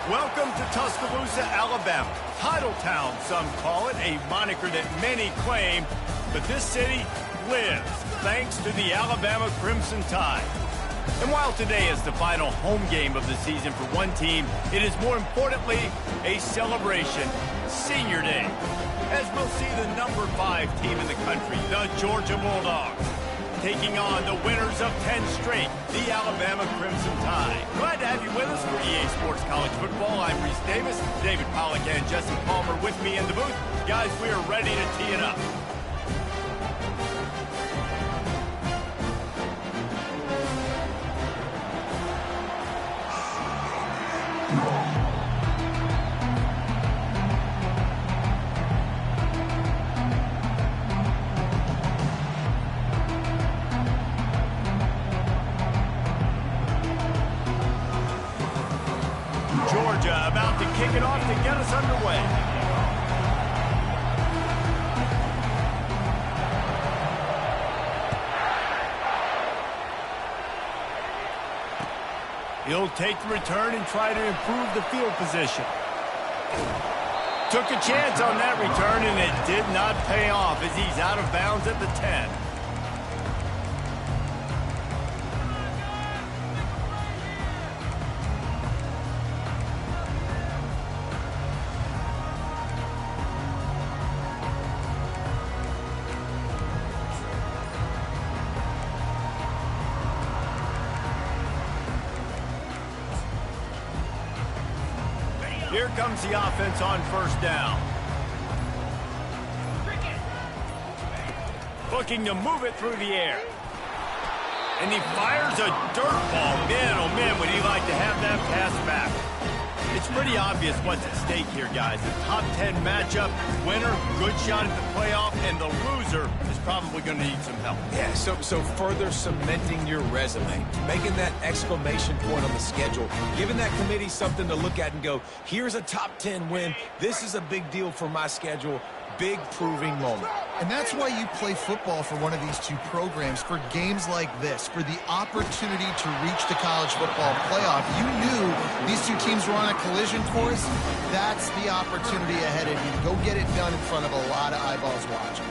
Welcome to Tuscaloosa, Alabama. Title Town, some call it, a moniker that many claim, but this city lives thanks to the Alabama Crimson Tide. And while today is the final home game of the season for one team, it is more importantly a celebration, Senior Day, as we'll see the number 5 team in the country, the Georgia Bulldogs, taking on the winners of 10 straight, the Alabama Crimson Tide. Glad to have you with us for EA Sports College Football. I'm Reese Davis, David Pollack and Jesse Palmer with me in the booth. Guys, we are ready to tee it up. Georgia about to kick it off to get us underway. He'll take the return and try to improve the field position. Took a chance on that return, and it did not pay off as he's out of bounds at the 10. Here comes the offense on first down. Looking to move it through the air. And he fires a dirt ball. Man, oh man, would he like to have that pass back. It's pretty obvious what's at stake here, guys. The top 10 matchup, winner, good shot at the playoff, and the loser is probably going to need some help. Yeah, so further cementing your resume, making that exclamation point on the schedule, giving that committee something to look at and go, here's a top 10 win. This is a big deal for my schedule. Big proving moment. And that's why you play football for one of these two programs, for games like this, for the opportunity to reach the college football playoff. You knew these two teams were on a collision course. That's the opportunity ahead of you to go get it done in front of a lot of eyeballs watching.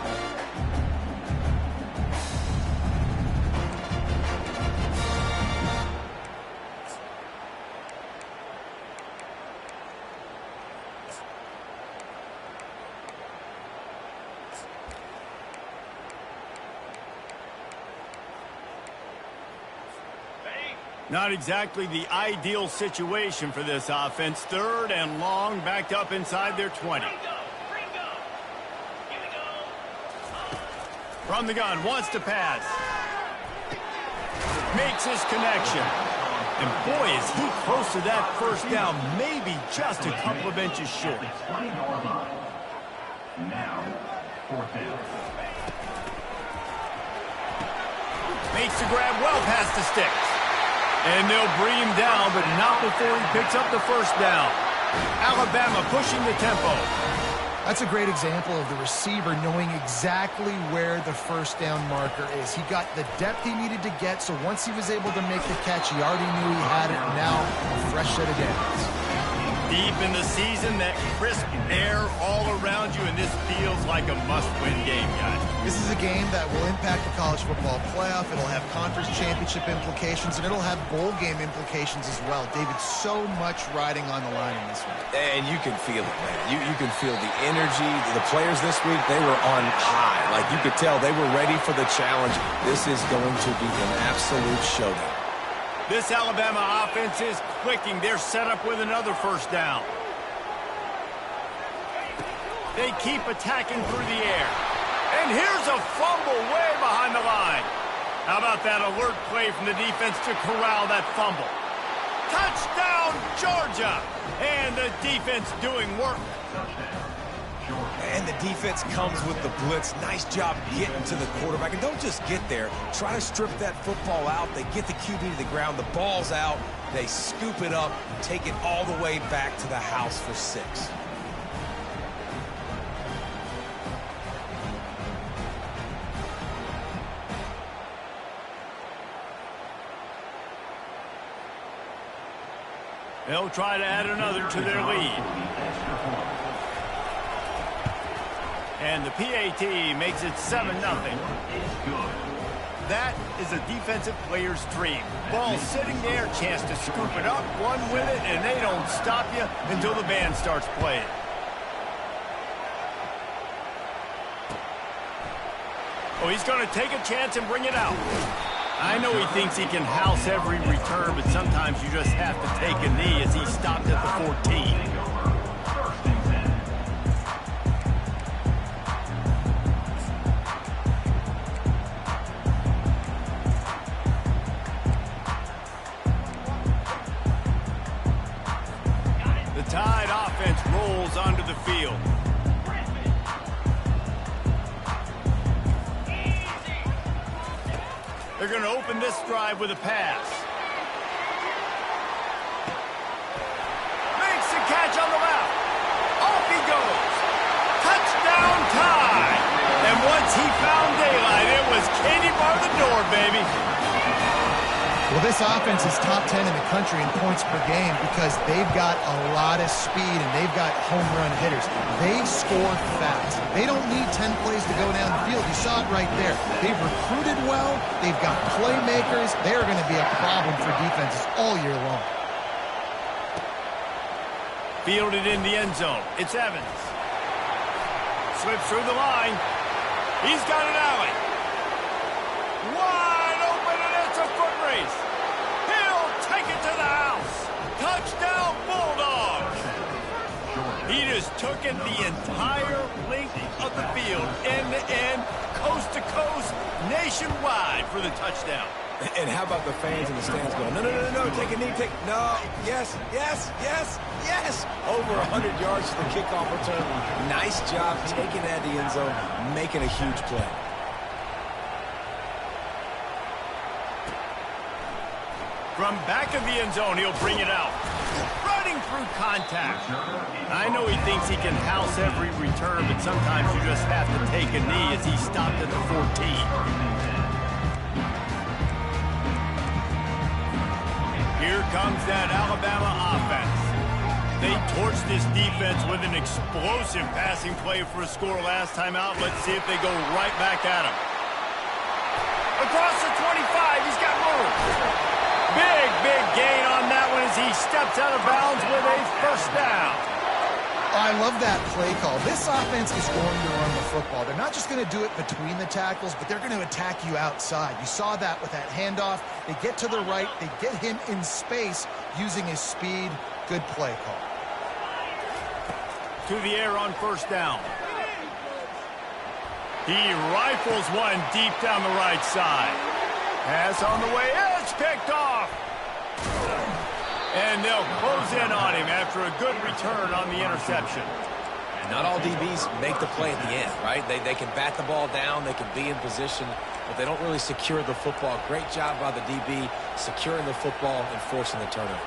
Not exactly the ideal situation for this offense. 3rd and long, backed up inside their 20. From the gun, wants to pass. Makes his connection. And boy, is he close to that first down, maybe just a couple of inches short. Now, 4th down. Makes the grab well past the sticks. And they'll bring him down, but not before he picks up the first down. Alabama pushing the tempo. That's a great example of the receiver knowing exactly where the first down marker is. He got the depth he needed to get, so once he was able to make the catch, he already knew he had it. Now, a fresh set of downs. Deep in the season, that crisp air all around you, and this feels like a must-win game, guys. This is a game that will impact the college football playoff. It'll have conference championship implications, and it'll have bowl game implications as well. David, so much riding on the line in this one. And you can feel it, man. You can feel the energy. The players this week, they were on high. Like, you could tell they were ready for the challenge. This is going to be an absolute showdown. This Alabama offense is clicking. They're set up with another first down. They keep attacking through the air. And here's a fumble way behind the line. How about that alert play from the defense to corral that fumble? Touchdown, Georgia! And the defense doing work. And the defense comes with the blitz. Nice job getting to the quarterback. And don't just get there. Try to strip that football out. They get the QB to the ground. The ball's out. They scoop it up, take it all the way back to the house for 6. They'll try to add another to their lead. And the PAT makes it 7-0. That is a defensive player's dream. Ball sitting there, chance to scoop it up, run with it, and they don't stop you until the band starts playing. Oh, he's going to take a chance and bring it out. I know he thinks he can house every return, but sometimes you just have to take a knee as he stopped at the 14. The Tide offense rolls onto the field. They're going to open this drive with a pass. Makes the catch on the left. Off he goes. Touchdown Tide. And once he found daylight, it was Katie bar the door, baby. Well, this offense is top 10 in the country in points per game because they've got a lot of speed and they've got home run hitters. They score fast. They don't need 10 plays to go down the field. You saw it right there. They've recruited well. They've got playmakers. They're going to be a problem for defenses all year long. Fielded in the end zone. It's Evans. Slips through the line. He's got an alley. Wide open, and it's a foot race. He'll take it to the house. Touchdown, Bulldogs. He just took it the entire length of the field, end to end, coast to coast, nationwide for the touchdown. And how about the fans in the stands going, no, no, no, no, take a knee, no, yes, yes, yes, yes. Over 100 yards to the kickoff return. Nice job taking that to the end zone, making a huge play. From back of the end zone, he'll bring it out. Running through contact. I know he thinks he can house every return, but sometimes you just have to take a knee as he stopped at the 14. Here comes that Alabama offense. They torched this defense with an explosive passing play for a score last time out. Let's see if they go right back at him. Across the 25, he's got room. Big gain on that one as he steps out of bounds with a first down. I love that play call. This offense is going to run the football. They're not just going to do it between the tackles, but they're going to attack you outside. You saw that with that handoff. They get to the right. They get him in space using his speed. Good play call. To the air on first down. He rifles one deep down the right side. Pass on the way. It's picked off. And they'll close in on him after a good return on the interception. Not all DBs make the play at the end, right? They can bat the ball down, they can be in position, but they don't really secure the football. Great job by the DB securing the football and forcing the turnover.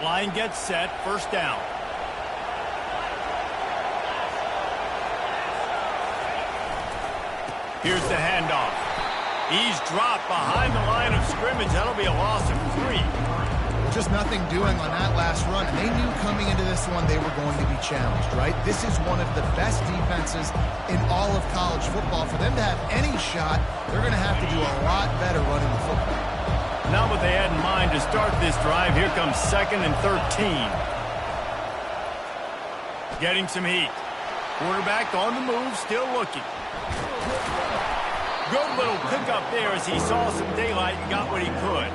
Line gets set, first down. Here's the handoff. He's dropped behind the line of scrimmage. That'll be a loss of 3. Just nothing doing on that last run, and they knew coming into this one they were going to be challenged, right? This is one of the best defenses in all of college football. For them to have any shot, they're going to have to do a lot better running the football. Not what they had in mind to start this drive. Here comes 2nd and 13. Getting some heat. Quarterback on the move, still looking. Good little pickup there as he saw some daylight and got what he could.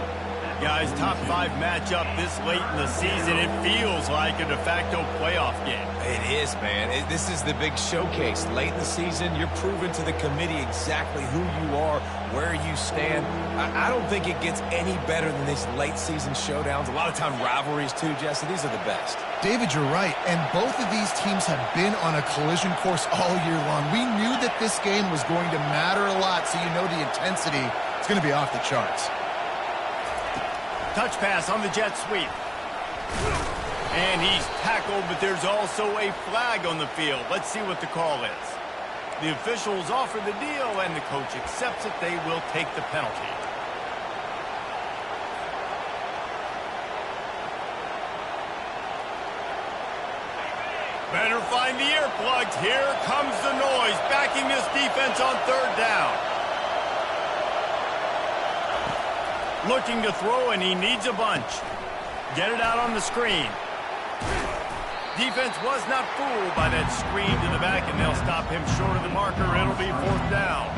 Guys, top 5 matchup this late in the season. It feels like a de facto playoff game. It is, man. This is the big showcase. Late in the season, you're proving to the committee exactly who you are, where you stand. I don't think it gets any better than these late season showdowns. A lot of time rivalries too, Jesse. These are the best. David, you're right. And both of these teams have been on a collision course all year long. We knew that this game was going to matter a lot, so you know the intensity is going to be off the charts. Touch pass on the jet sweep. And he's tackled, but there's also a flag on the field. Let's see what the call is. The officials offer the deal, and the coach accepts it. They will take the penalty. Better find the earplugs. Here comes the noise, backing this defense on 3rd down. Looking to throw, and he needs a bunch. Get it out on the screen. Defense was not fooled by that screen to the back, and they'll stop him short of the marker. It'll be 4th down.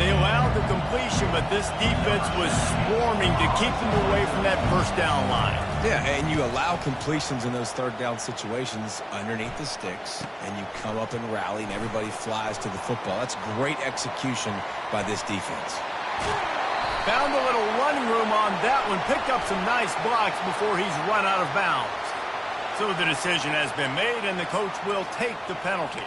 They allowed the completion, but this defense was swarming to keep them away from that 1st down line. Yeah, and you allow completions in those 3rd down situations underneath the sticks, and you come up and rally, and everybody flies to the football. That's great execution by this defense. Found a little running room on that one. Picked up some nice blocks before he's run out of bounds. So the decision has been made, and the coach will take the penalty.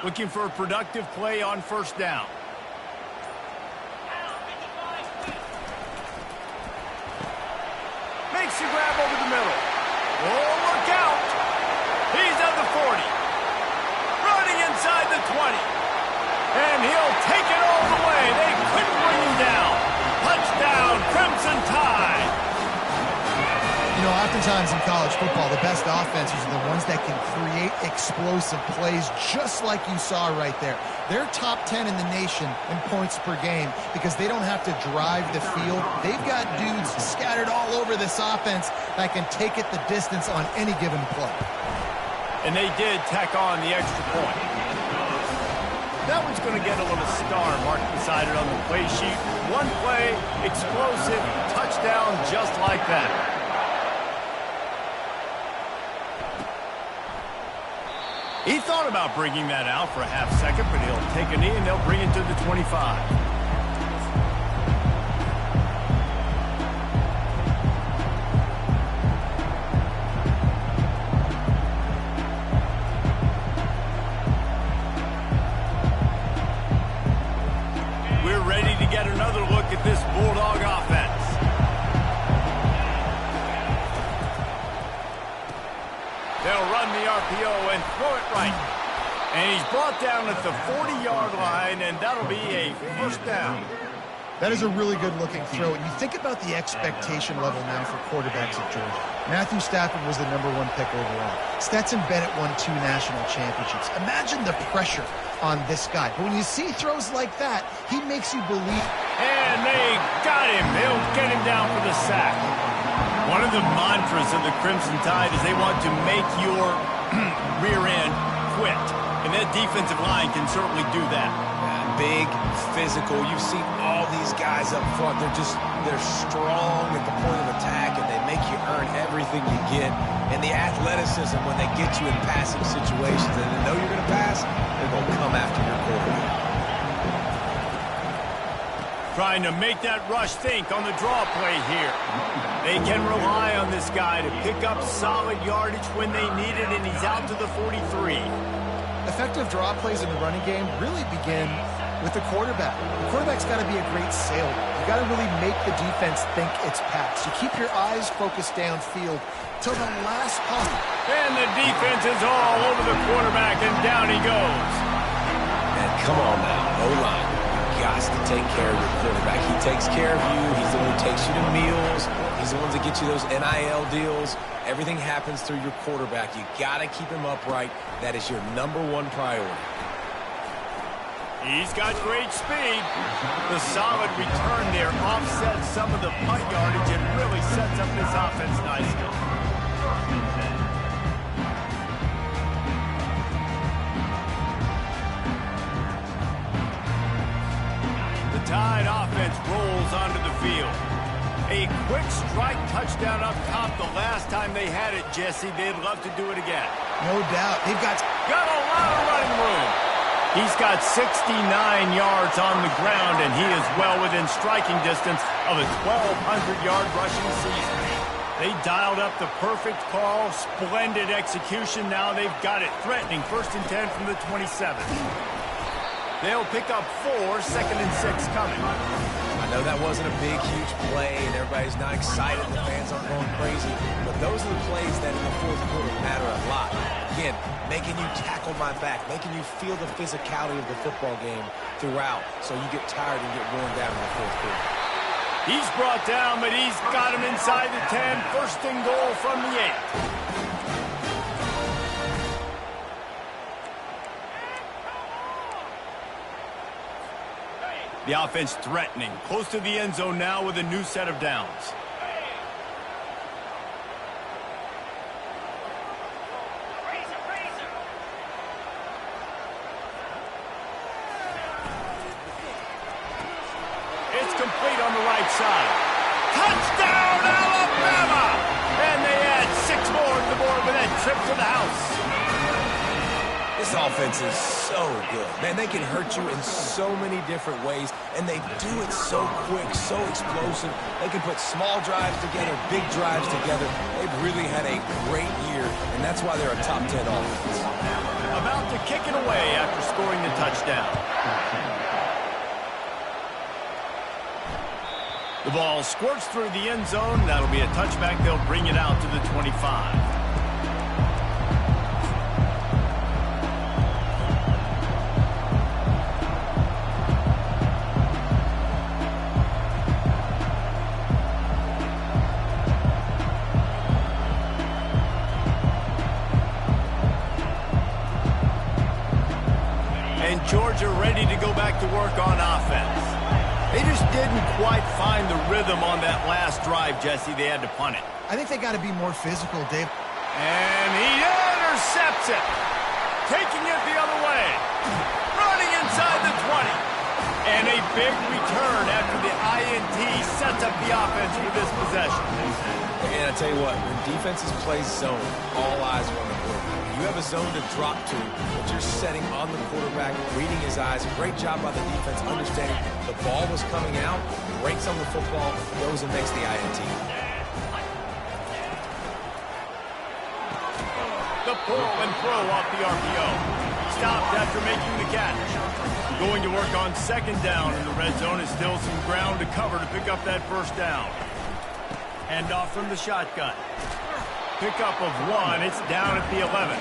Looking for a productive play on 1st down. Makes a grab over the middle. Oh, look out! He's at the 40. Running inside the 20. And he'll take it all the way. They couldn't bring him down. Touchdown, Crimson Tide. You know, oftentimes in college football, the best offenses are the ones that can create explosive plays just like you saw right there. They're top 10 in the nation in points per game because they don't have to drive the field. They've got dudes scattered all over this offense that can take it the distance on any given play. And they did tack on the extra point. That one's going to get a little star marked beside it on the play sheet. One play, explosive, touchdown just like that. He thought about bringing that out for a half second, but he'll take a knee and they'll bring it to the 25. We're ready to get another look at this Bulldog offense. They'll run the RPO and throw it right. And he's brought down at the 40-yard line, and that'll be a 1st down. That is a really good-looking throw. And you think about the expectation level now for quarterbacks at Georgia. Matthew Stafford was the #1 pick overall. Stetson Bennett won 2 national championships. Imagine the pressure on this guy. But when you see throws like that, he makes you believe. And they got him. They'll get him down for the sack. One of the mantras of the Crimson Tide is they want to make your rear end quit. And that defensive line can certainly do that. Big, physical. You've seen all these guys up front. They're strong at the point of attack, and they make you earn everything you get. And the athleticism when they get you in passing situations and they know you're going to pass, they're going to come after your quarterback. Trying to make that rush think on the draw play here. They can rely on this guy to pick up solid yardage when they need it, and he's out to the 43. Effective draw plays in the running game really begin with the quarterback. The quarterback's got to be a great sailor. You got to really make the defense think it's pass. You keep your eyes focused downfield till the last possible. And the defense is all over the quarterback, and down he goes. And come on now, O-line. got to take care of your quarterback. He takes care of you. He's the one who takes you to meals. He's the one that gets you those NIL deals. Everything happens through your quarterback. You got to keep him upright. That is your #1 priority. He's got great speed. The solid return there offsets some of the punt yardage and really sets up this offense nicely. The Tide offense rolls onto the field. A quick strike touchdown up top the last time they had it, Jesse. They'd love to do it again. No doubt. They've got a lot of running room. He's got 69 yards on the ground, and he is well within striking distance of a 1,200-yard rushing season. They dialed up the perfect call, splendid execution. Now they've got it threatening 1st and 10 from the 27. They'll pick up 4, 2nd and 6 coming. I know that wasn't a big, huge play, and everybody's not excited. The fans aren't going crazy. But those are the plays that in the 4th quarter matter a lot. Again, making you tackle my back, making you feel the physicality of the football game throughout so you get tired and get worn down in the 4th quarter. He's brought down, but he's got him inside the 10. 1st and goal from the 8. The offense threatening, close to the end zone now with a new set of downs. It's complete on the right side. Touchdown, Alabama! And they add 6 more to the board with that trip to the house. This offense is so good. Man, they can hurt you in so many different ways, and they do it so quick, so explosive. They can put small drives together, big drives together. They've really had a great year, and that's why they're a top 10 offense. About to kick it away after scoring the touchdown. The ball squirts through the end zone. That'll be a touchback. They'll bring it out to the 25. Georgia ready to go back to work on offense. They just didn't quite find the rhythm on that last drive, Jesse. They had to punt it. I think they got to be more physical, Dave. And he intercepts it. Taking it the other way. Running inside the 20. And a big return after the INT sets up the offense for this possession. And I tell you what, when defenses play zone, all eyes are on the quarterback. You have a zone to drop to, but you're setting on the quarterback, reading his eyes. Great job by the defense, understanding the ball was coming out, breaks on the football, goes and makes the INT. The pull and throw off the RPO. Stopped after making the catch. Going to work on 2nd down in the red zone is still some ground to cover to pick up that 1st down. Hand off from the shotgun. Pickup of 1. It's down at the 11.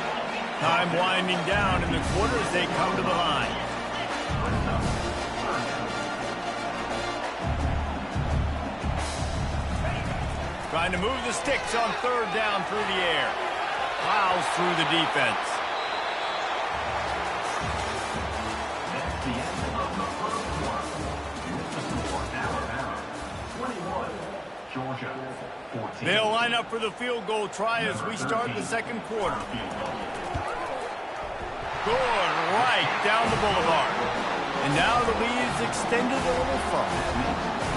Time winding down in the quarter as they come to the line. Trying to move the sticks on 3rd down through the air. Plows through the defense. That's the end of the 1st quarter. The score, Alabama 21, Georgia 14. They'll line up for the field goal try as we start the 2nd quarter. Good right down the boulevard. And now the lead is extended a little further.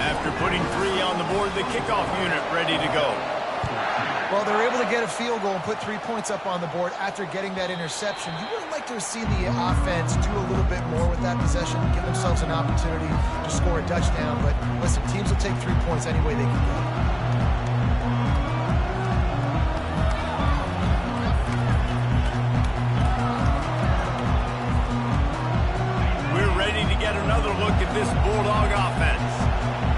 After putting 3 on the board, the kickoff unit ready to go. Well, they're able to get a field goal and put 3 points up on the board after getting that interception. You would have liked to have seen the offense do a little bit more with that possession, give themselves an opportunity to score a touchdown. But listen, teams will take 3 points any way they can go. Another look at this Bulldog offense.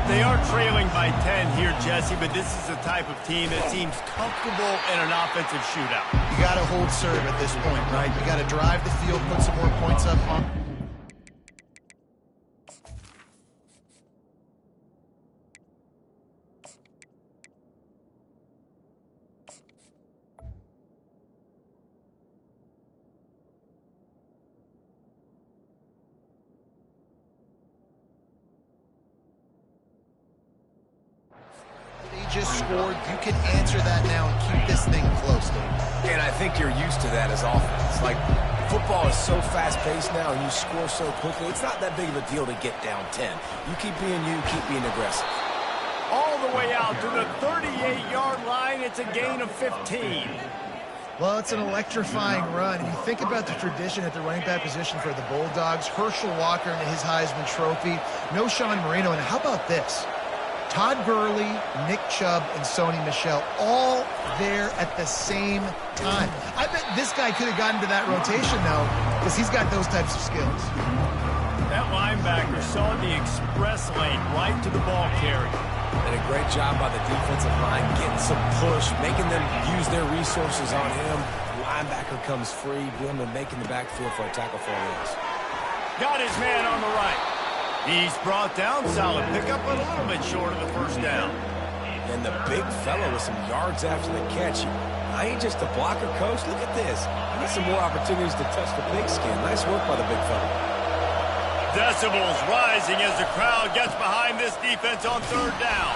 They are trailing by 10 here, Jesse, but this is the type of team that seems comfortable in an offensive shootout. You got to hold serve at this point, right? You got to drive the field, put some more points up on. just scored. You can answer that now and keep this thing close. And I think you're used to that as offense. Like, football is so fast-paced now, and you score so quickly, it's not that big of a deal to get down 10. You keep being you, keep being aggressive. All the way out to the 38-yard line. It's a gain of 15. Well, it's an electrifying run. And you think about the tradition at the running back position for the Bulldogs. Herschel Walker and his Heisman Trophy. No Sean Marino. And how about this? Todd Gurley, Nick Chubb, and Sony Michel all there at the same time. I bet this guy could have gotten to that rotation, though, because he's got those types of skills. That linebacker saw the express lane right to the ball carrier. And a great job by the defensive line, getting some push, making them use their resources on him. Linebacker comes free, doing and making the backfield for a tackle for a loss. Got his man on the right. He's brought down. Solid pickup, but a little bit short of the first down. And the big fellow with some yards after the catch. I ain't just a blocker, coach. Look at this. I need some more opportunities to touch the pigskin. Nice work by the big fellow. Decibels rising as the crowd gets behind this defense on third down.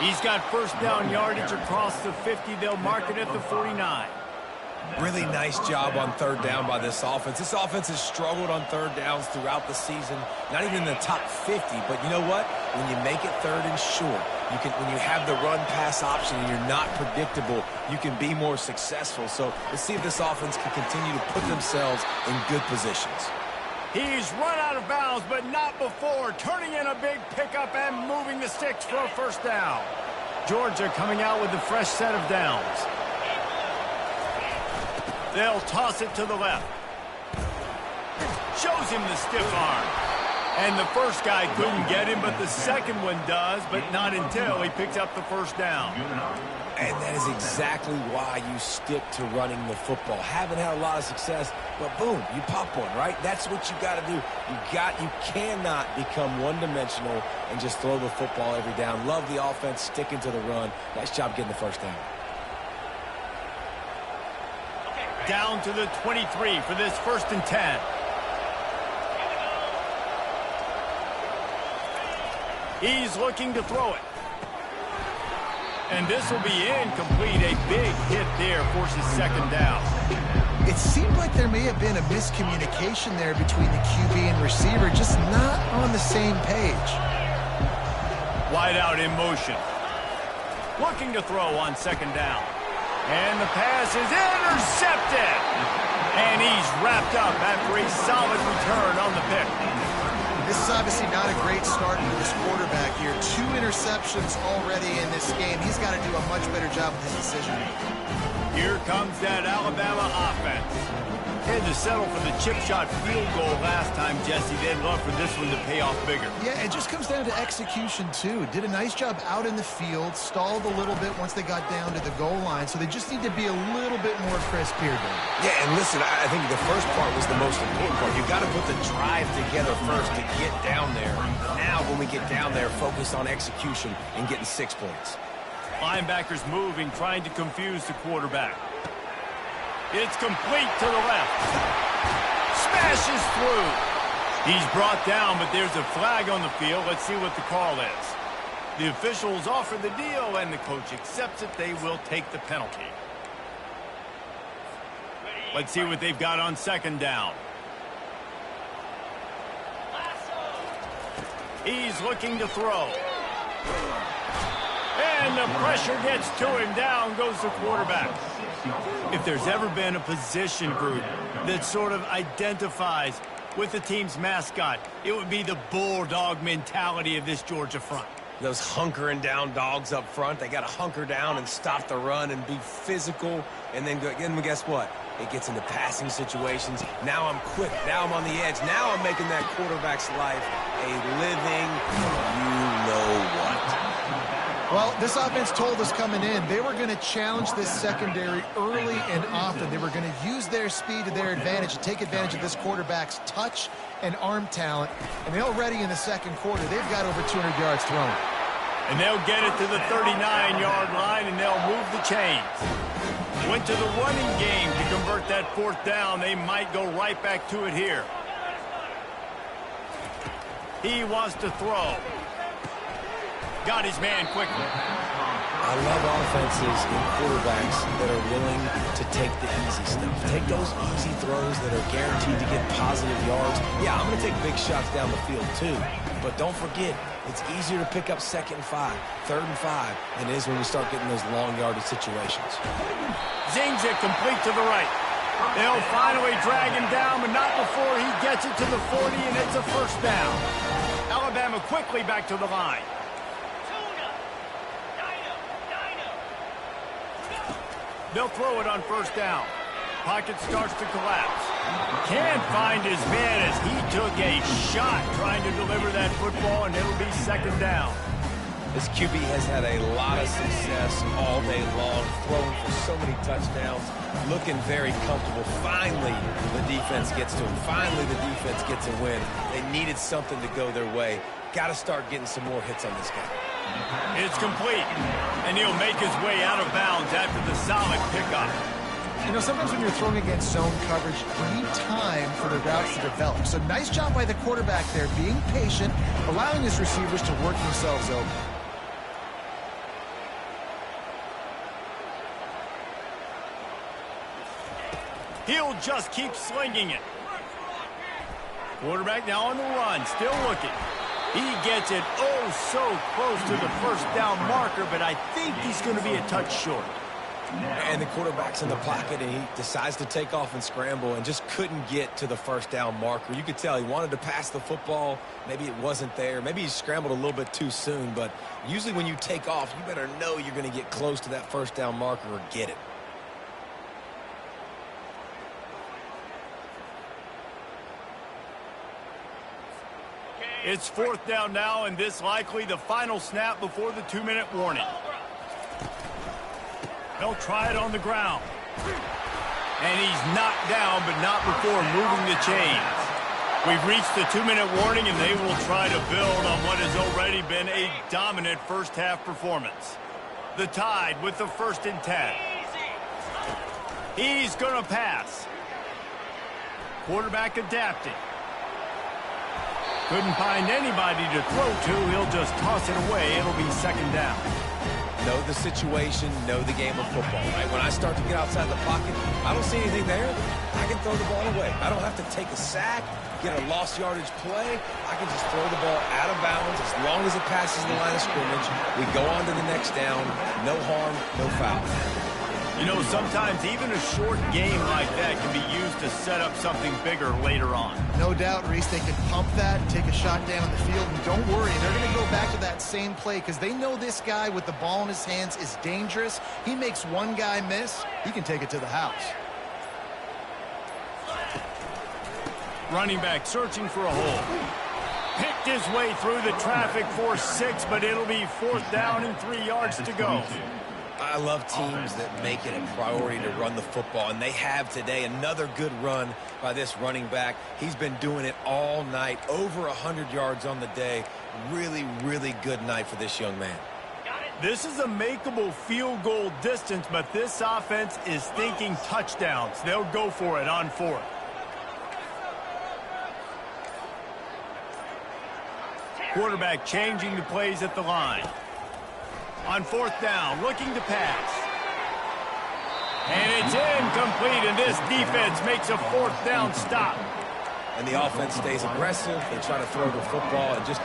He's got first down yardage across the 50. They'll mark it at the 49. Really nice job on third down by this offense. This offense has struggled on third downs throughout the season. Not even in the top 50, but you know what? When you make it third and short, when you have the run-pass option and you're not predictable, you can be more successful. So let's see if this offense can continue to put themselves in good positions. He's run out of bounds, but not before. Turning in a big pickup and moving the sticks for a first down. Georgia coming out with a fresh set of downs. They'll toss it to the left. Shows him the stiff arm. And the first guy couldn't get him, but the second one does, but not until he picks up the first down. And that is exactly why you stick to running the football. Haven't had a lot of success, but boom, you pop one, right? That's what you got to do. You cannot become one-dimensional and just throw the football every down. Love the offense, sticking to the run. Nice job getting the first down. Down to the 23 for this 1st and 10. He's looking to throw it. And this will be incomplete. A big hit there forces second down. It seemed like there may have been a miscommunication there between the QB and receiver, just not on the same page. Wide out in motion. Looking to throw on second down. And the pass is intercepted. And he's wrapped up after a solid return on the pick. This is obviously not a great start for this quarterback here. 2 interceptions already in this game. He's got to do a much better job with his decision. Here comes that Alabama offense. Had to settle for the chip shot field goal last time, Jesse. They'd love for this one to pay off bigger. Yeah, it just comes down to execution, too. Did a nice job out in the field, stalled a little bit once they got down to the goal line, so they just need to be a little bit more crisp here, Dave. Yeah, and listen, I think the first part was the most important part. You've got to put the drive together first to get down there. Now, when we get down there, focus on execution and getting 6 points. Linebackers moving, trying to confuse the quarterback. It's complete to the left. Smashes through. He's brought down, but there's a flag on the field. Let's see what the call is. The officials offer the deal, and the coach accepts it. They will take the penalty. Let's see what they've got on second down. He's looking to throw. And the pressure gets to him. Down goes the quarterback. If there's ever been a position group that sort of identifies with the team's mascot, it would be the bulldog mentality of this Georgia front. Those hunkering down dogs up front, they got to hunker down and stop the run and be physical. And then guess what? It gets into passing situations. Now I'm quick. Now I'm on the edge. Now I'm making that quarterback's life a living you-know-what. Well, this offense told us coming in they were going to challenge this secondary early and often. They were going to use their speed to their advantage and take advantage of this quarterback's touch and arm talent. And they're already in the second quarter. They've got over 200 yards thrown. And they'll get it to the 39-yard line, and they'll move the chains. Went to the running game to convert that 4th down. They might go right back to it here. He wants to throw. Got his man quickly. I love offenses and quarterbacks that are willing to take the easy stuff. Take those easy throws that are guaranteed to get positive yards. Yeah, I'm going to take big shots down the field too. But don't forget, it's easier to pick up 2nd and 5, 3rd and 5 than it is when you start getting those long yardage situations. Zings it complete to the right. They'll finally drag him down, but not before he gets it to the 40, and it's a first down. Alabama quickly back to the line. They'll throw it on first down. Pocket starts to collapse. Can't find his man as he took a shot trying to deliver that football, and it'll be 2nd down. This QB has had a lot of success all day long, throwing for so many touchdowns, looking very comfortable. Finally, the defense gets to him. Finally, the defense gets a win. They needed something to go their way. Got to start getting some more hits on this guy. It's complete, and he'll make his way out of bounds after the solid pickup. You know, sometimes when you're throwing against zone coverage, you need time for the routes to develop. So nice job by the quarterback there, being patient, allowing his receivers to work themselves open. He'll just keep slinging it. Quarterback now on the run, still looking. He gets it oh so close to the first down marker, but I think he's going to be a touch short. And the quarterback's in the pocket, and he decides to take off and scramble and just couldn't get to the first down marker. You could tell he wanted to pass the football. Maybe it wasn't there. Maybe he scrambled a little bit too soon, but usually when you take off, you better know you're going to get close to that first down marker or get it. It's 4th down now, and this likely the final snap before the 2-minute warning. They'll try it on the ground. And he's knocked down, but not before moving the chains. We've reached the 2-minute warning, and they will try to build on what has already been a dominant first-half performance. The Tide with the 1st and 10. He's going to pass. Quarterback adapting. Couldn't find anybody to throw to. He'll just toss it away. It'll be 2nd down. Know the situation, know the game of football, right? When I start to get outside the pocket, I don't see anything there. I can throw the ball away. I don't have to take a sack, get a lost yardage play. I can just throw the ball out of bounds as long as it passes the line of scrimmage. We go on to the next down. No harm, no foul. You know, sometimes even a short game like that can be used to set up something bigger later on. No doubt, Reese, they can pump that, take a shot down the field, and don't worry, they're going to go back to that same play because they know this guy with the ball in his hands is dangerous. He makes one guy miss, he can take it to the house. Running back searching for a hole. Picked his way through the traffic for 6, but it'll be 4th down and 3 yards to go. I love teams that make it a priority to run the football, and they have today. Another good run by this running back. He's been doing it all night, over 100 yards on the day. Really, really good night for this young man. This is a makeable field goal distance, but this offense is thinking touchdowns. They'll go for it on 4th. Quarterback changing the plays at the line. On 4th down, looking to pass. And it's incomplete, and this defense makes a 4th down stop. And the offense stays aggressive. They try to throw the football and just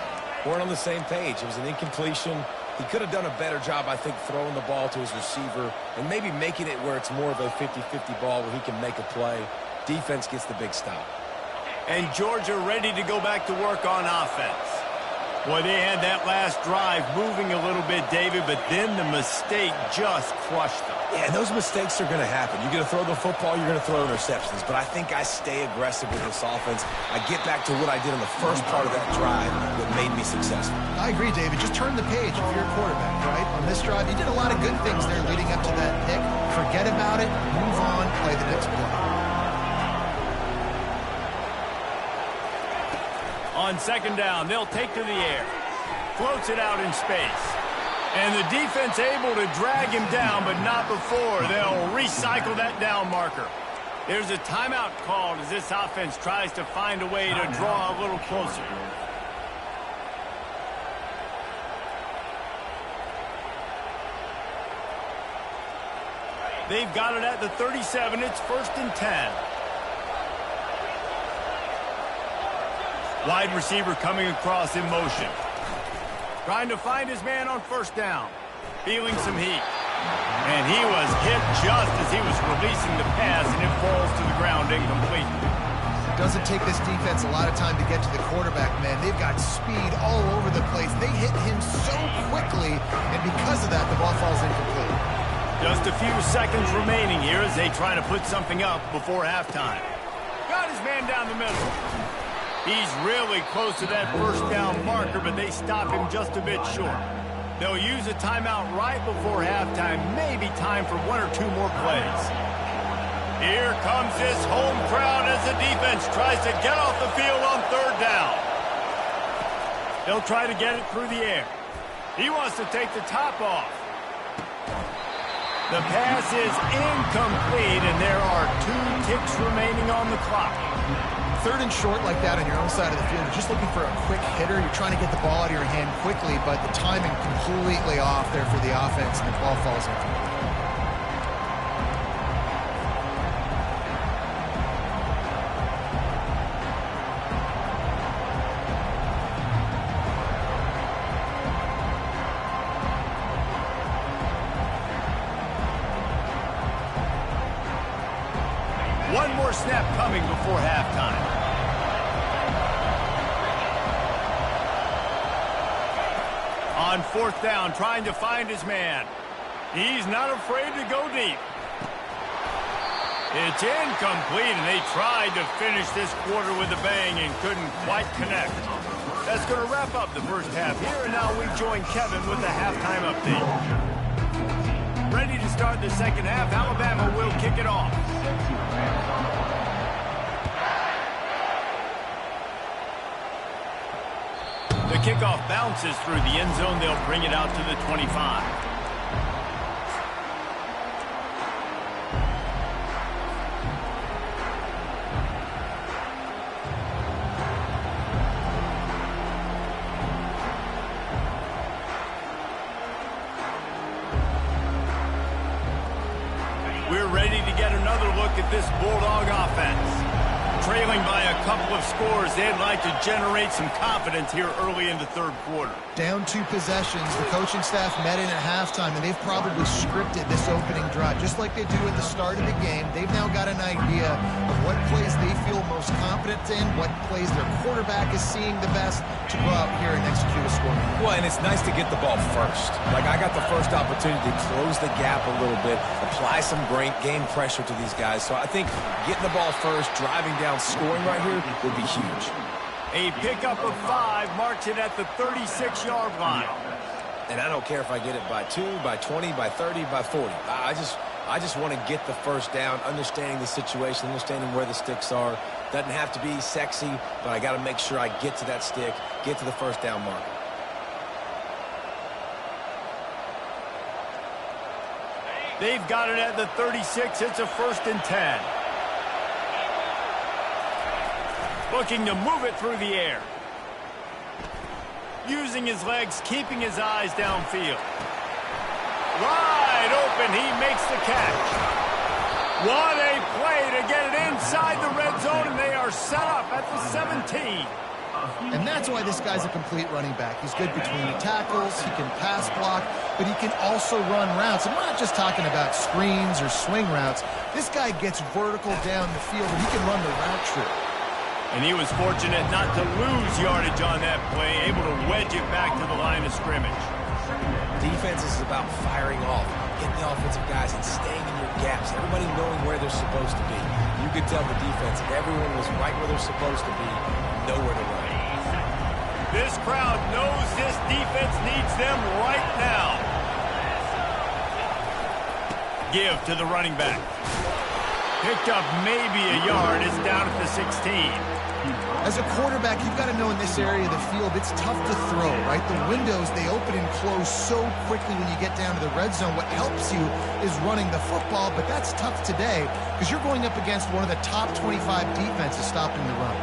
weren't on the same page. It was an incompletion. He could have done a better job, I think, throwing the ball to his receiver and maybe making it where it's more of a 50-50 ball where he can make a play. Defense gets the big stop. And Georgia ready to go back to work on offense. Boy, they had that last drive moving a little bit, David, but then the mistake just crushed them. Yeah, and those mistakes are going to happen. You're going to throw the football, you're going to throw interceptions, but I think I stay aggressive with this offense. I get back to what I did on the first part of that drive that made me successful. I agree, David. Just turn the page if you're a quarterback, right? On this drive, you did a lot of good things there leading up to that pick. Forget about it, move on, play the next play. On 2nd down, they'll take to the air. Floats it out in space. And the defense able to drag him down, but not before. They'll recycle that down marker. There's a timeout called as this offense tries to find a way to draw a little closer. They've got it at the 37. It's 1st and 10. Wide receiver coming across in motion. Trying to find his man on 1st down. Feeling some heat. And he was hit just as he was releasing the pass, and it falls to the ground incomplete. Doesn't take this defense a lot of time to get to the quarterback, man. They've got speed all over the place. They hit him so quickly, and because of that, the ball falls incomplete. Just a few seconds remaining here as they try to put something up before halftime. Got his man down the middle. He's really close to that 1st down marker, but they stop him just a bit short. They'll use a timeout right before halftime, maybe time for 1 or 2 more plays. Here comes this home crowd as the defense tries to get off the field on 3rd down. They'll try to get it through the air. He wants to take the top off. The pass is incomplete, and there are 2 ticks remaining on the clock. 3rd and short like that on your own side of the field, you're just looking for a quick hitter. You're trying to get the ball out of your hand quickly, but the timing completely off there for the offense, and the ball falls incomplete. One more snap coming before halftime. On 4th down, trying to find his man. He's not afraid to go deep. It's incomplete, and they tried to finish this quarter with a bang and couldn't quite connect. That's going to wrap up the first half here, and now we join Kevin with the halftime update. Ready to start the second half. Alabama will kick it off. The kickoff bounces through the end zone. They'll bring it out to the 25. We're ready to get another look at this Bulldog offense. Trailing by a couple of scores, they'd like to generate some confidence here early in the 3rd quarter. Down 2 possessions, the coaching staff met in at halftime, and they've probably scripted this opening drive. Just like they do at the start of the game, they've now got an idea of what plays they feel most confident in, what plays their quarterback is seeing the best to go out here and execute a score. Well, and it's nice to get the ball first. Like, I got the first opportunity to close the gap a little bit, apply some great game pressure to these guys. So I think getting the ball first, driving down, scoring right here would be huge. A pickup of 5 marks it at the 36-yard line. And I don't care if I get it by 2, by 20, by 30, by 40. I just want to get the first down, understanding the situation, understanding where the sticks are. Doesn't have to be sexy, but I got to make sure I get to that stick, get to the first down marker. They've got it at the 36. It's a 1st and 10. Looking to move it through the air. Using his legs, keeping his eyes downfield. Wide open, he makes the catch. What a play to get it inside the red zone, and they are set up at the 17. And that's why this guy's a complete running back. He's good between the tackles, he can pass block, but he can also run routes. And we're not just talking about screens or swing routes. This guy gets vertical down the field, and he can run the route tree. And he was fortunate not to lose yardage on that play, able to wedge it back to the line of scrimmage. Defense is about firing off, hitting the offensive guys and staying in your gaps, everybody knowing where they're supposed to be. You could tell the defense, if everyone was right where they're supposed to be, nowhere to run. This crowd knows this defense needs them right now. Give to the running back. Picked up maybe a yard. It's down at the 16. As a quarterback, you've got to know in this area of the field, it's tough to throw, right? The windows, they open and close so quickly when you get down to the red zone. What helps you is running the football, but that's tough today because you're going up against one of the top 25 defenses stopping the run.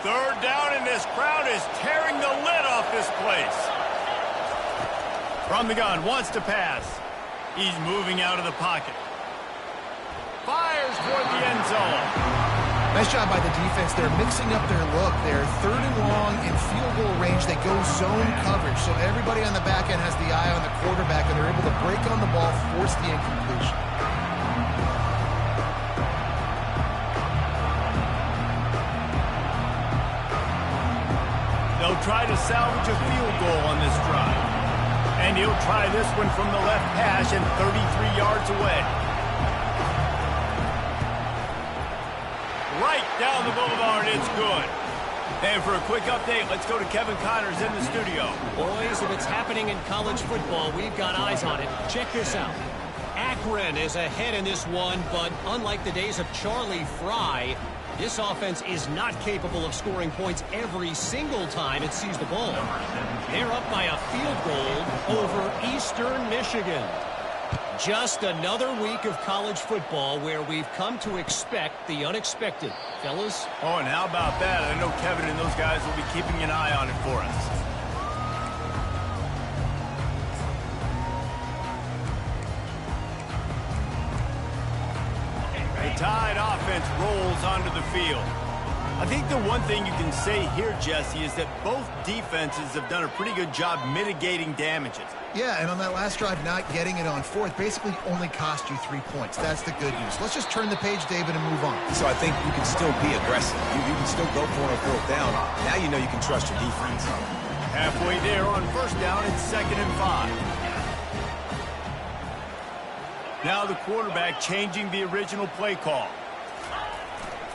Third down, and this crowd is tearing the lid off this place. From the gun, wants to pass. He's moving out of the pocket. Fires toward the end zone. Nice job by the defense. They're mixing up their look. They're third and long in field goal range. They go zone coverage. So everybody on the back end has the eye on the quarterback, and they're able to break on the ball, force the incompletion. They'll try to salvage a field goal on this drive. And he'll try this one from the left hash and 33 yards away. Right down the boulevard, it's good. And for a quick update, let's go to Kevin Connors in the studio. Boys, if it's happening in college football, we've got eyes on it. Check this out. Akron is ahead in this one, but unlike the days of Charlie Fry, this offense is not capable of scoring points every single time it sees the ball. They're up by a field goal over Eastern Michigan. Just another week of college football where we've come to expect the unexpected. Fellas? Oh, and how about that? I know Kevin and those guys will be keeping an eye on it for us. The Tide offense rolls onto the field. I think the one thing you can say here, Jesse, is that both defenses have done a pretty good job mitigating damages. Yeah, and on that last drive, not getting it on fourth basically only cost you 3 points. That's the good news. Let's just turn the page, David, and move on. So I think you can still be aggressive. You can still go for it on fourth down. Now you know you can trust your defense. Halfway there on first down, it's 2nd and 5. Now the quarterback changing the original play call.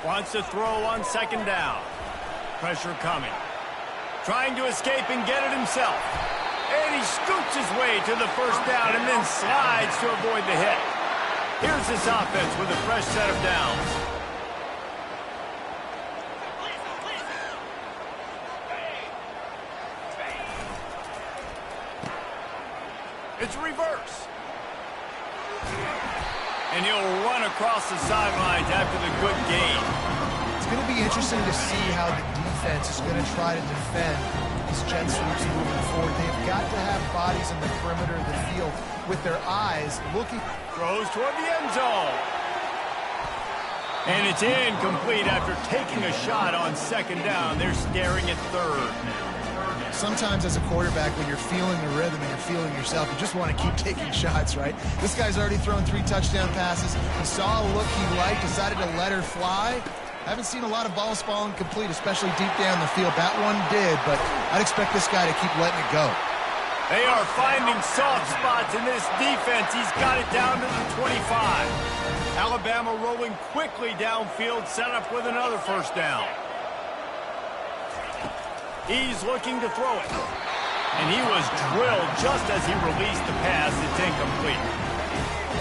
Wants to throw on 2nd down. Pressure coming. Trying to escape and get it himself. And he scoots his way to the first down and then slides to avoid the hit. Here's this offense with a fresh set of downs. It's reverse. And he'll run across the sidelines after the good gain. It's going to be interesting to see how the defense is going to try to defend these jet sweeps moving forward. They've got to have bodies in the perimeter of the field with their eyes looking. Throws toward the end zone. And it's incomplete after taking a shot on 2nd down. They're staring at 3rd. Sometimes as a quarterback, when you're feeling the rhythm and you're feeling yourself, you just want to keep taking shots, right? This guy's already thrown 3 touchdown passes. He saw a look he liked, decided to let her fly. Haven't seen a lot of balls falling complete, especially deep down the field. That one did, but I'd expect this guy to keep letting it go. They are finding soft spots in this defense. He's got it down to the 25. Alabama rolling quickly downfield, set up with another first down. He's looking to throw it. And he was drilled just as he released the pass. It's incomplete.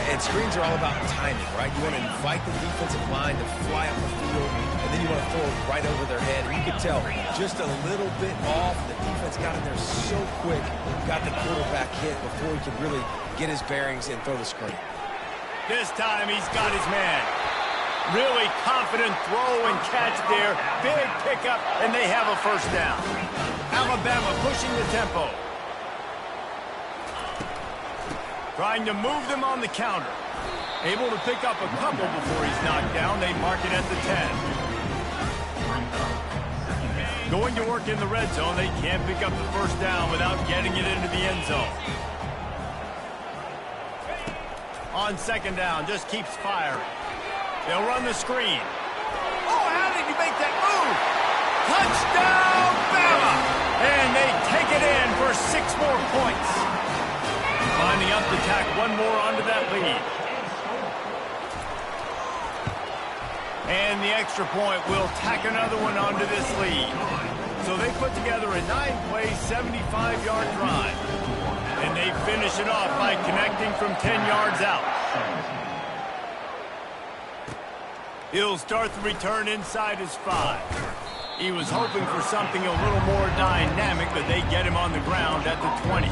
And screens are all about timing, right? You want to invite the defensive line to fly up the field, and then you want to throw it right over their head. And you can tell just a little bit off. The defense got in there so quick, got the quarterback hit before he could really get his bearings and throw the screen. This time he's got his man. Really confident throw and catch there. Big pickup, and they have a first down. Alabama pushing the tempo. Trying to move them on the counter. Able to pick up a couple before he's knocked down. They mark it at the 10. Going to work in the red zone. They can't pick up the first down without getting it into the end zone. On 2nd down, just keeps firing. They'll run the screen. Oh, how did he make that move? Touchdown, Bama! And they take it in for 6 more points. Lining up to tack one more onto that lead. And the extra point will tack another one onto this lead. So they put together a 9-play, 75-yard drive. And they finish it off by connecting from 10 yards out. He'll start the return inside his 5. He was hoping for something a little more dynamic, but they get him on the ground at the 20.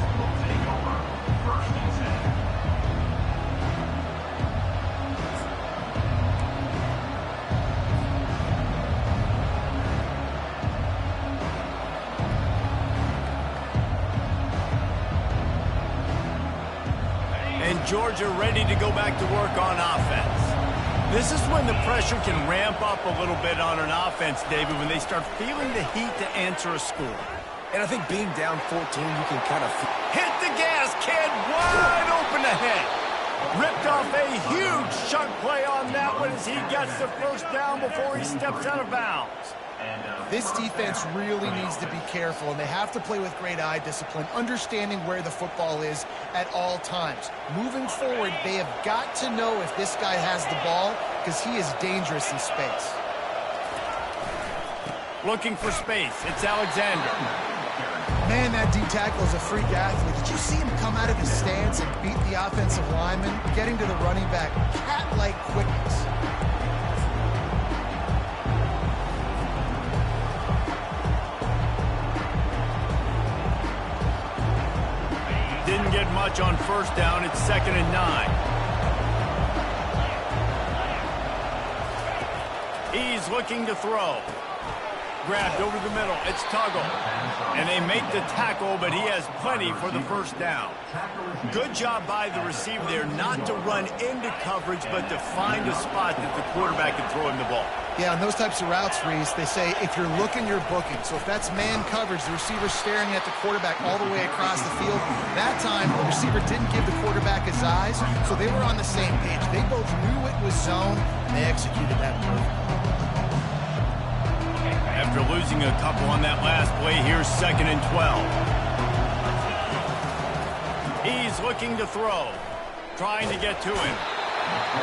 Georgia ready to go back to work on offense. This is when the pressure can ramp up a little bit on an offense, David, when they start feeling the heat to answer a score. And I think being down 14, you can kind of... Hit the gas, kid! Wide open ahead. Ripped off a huge chunk play on that one as he gets the first down before he steps out of bounds. This defense really needs to be careful, and they have to play with great eye discipline, understanding where the football is at all times. Moving forward, they have got to know if this guy has the ball, because he is dangerous in space. Looking for space. It's Alexander. Man, that D-tackle is a freak athlete. Did you see him come out of his stance and beat the offensive lineman, getting to the running back? Cat-like quickness. Didn't get much on first down. It's 2nd and 9. He's looking to throw. Grabbed over the middle. It's Tuggle. And they make the tackle, but he has plenty for the first down. Good job by the receiver there not to run into coverage, but to find a spot that the quarterback can throw him the ball. Yeah, on those types of routes, Reese, they say if you're looking, you're booking. So if that's man coverage, the receiver's staring at the quarterback all the way across the field. That time, the receiver didn't give the quarterback his eyes, so they were on the same page. They both knew it was zone, and they executed that perfectly. After losing a couple on that last play, here's 2nd and 12. He's looking to throw. Trying to get to him.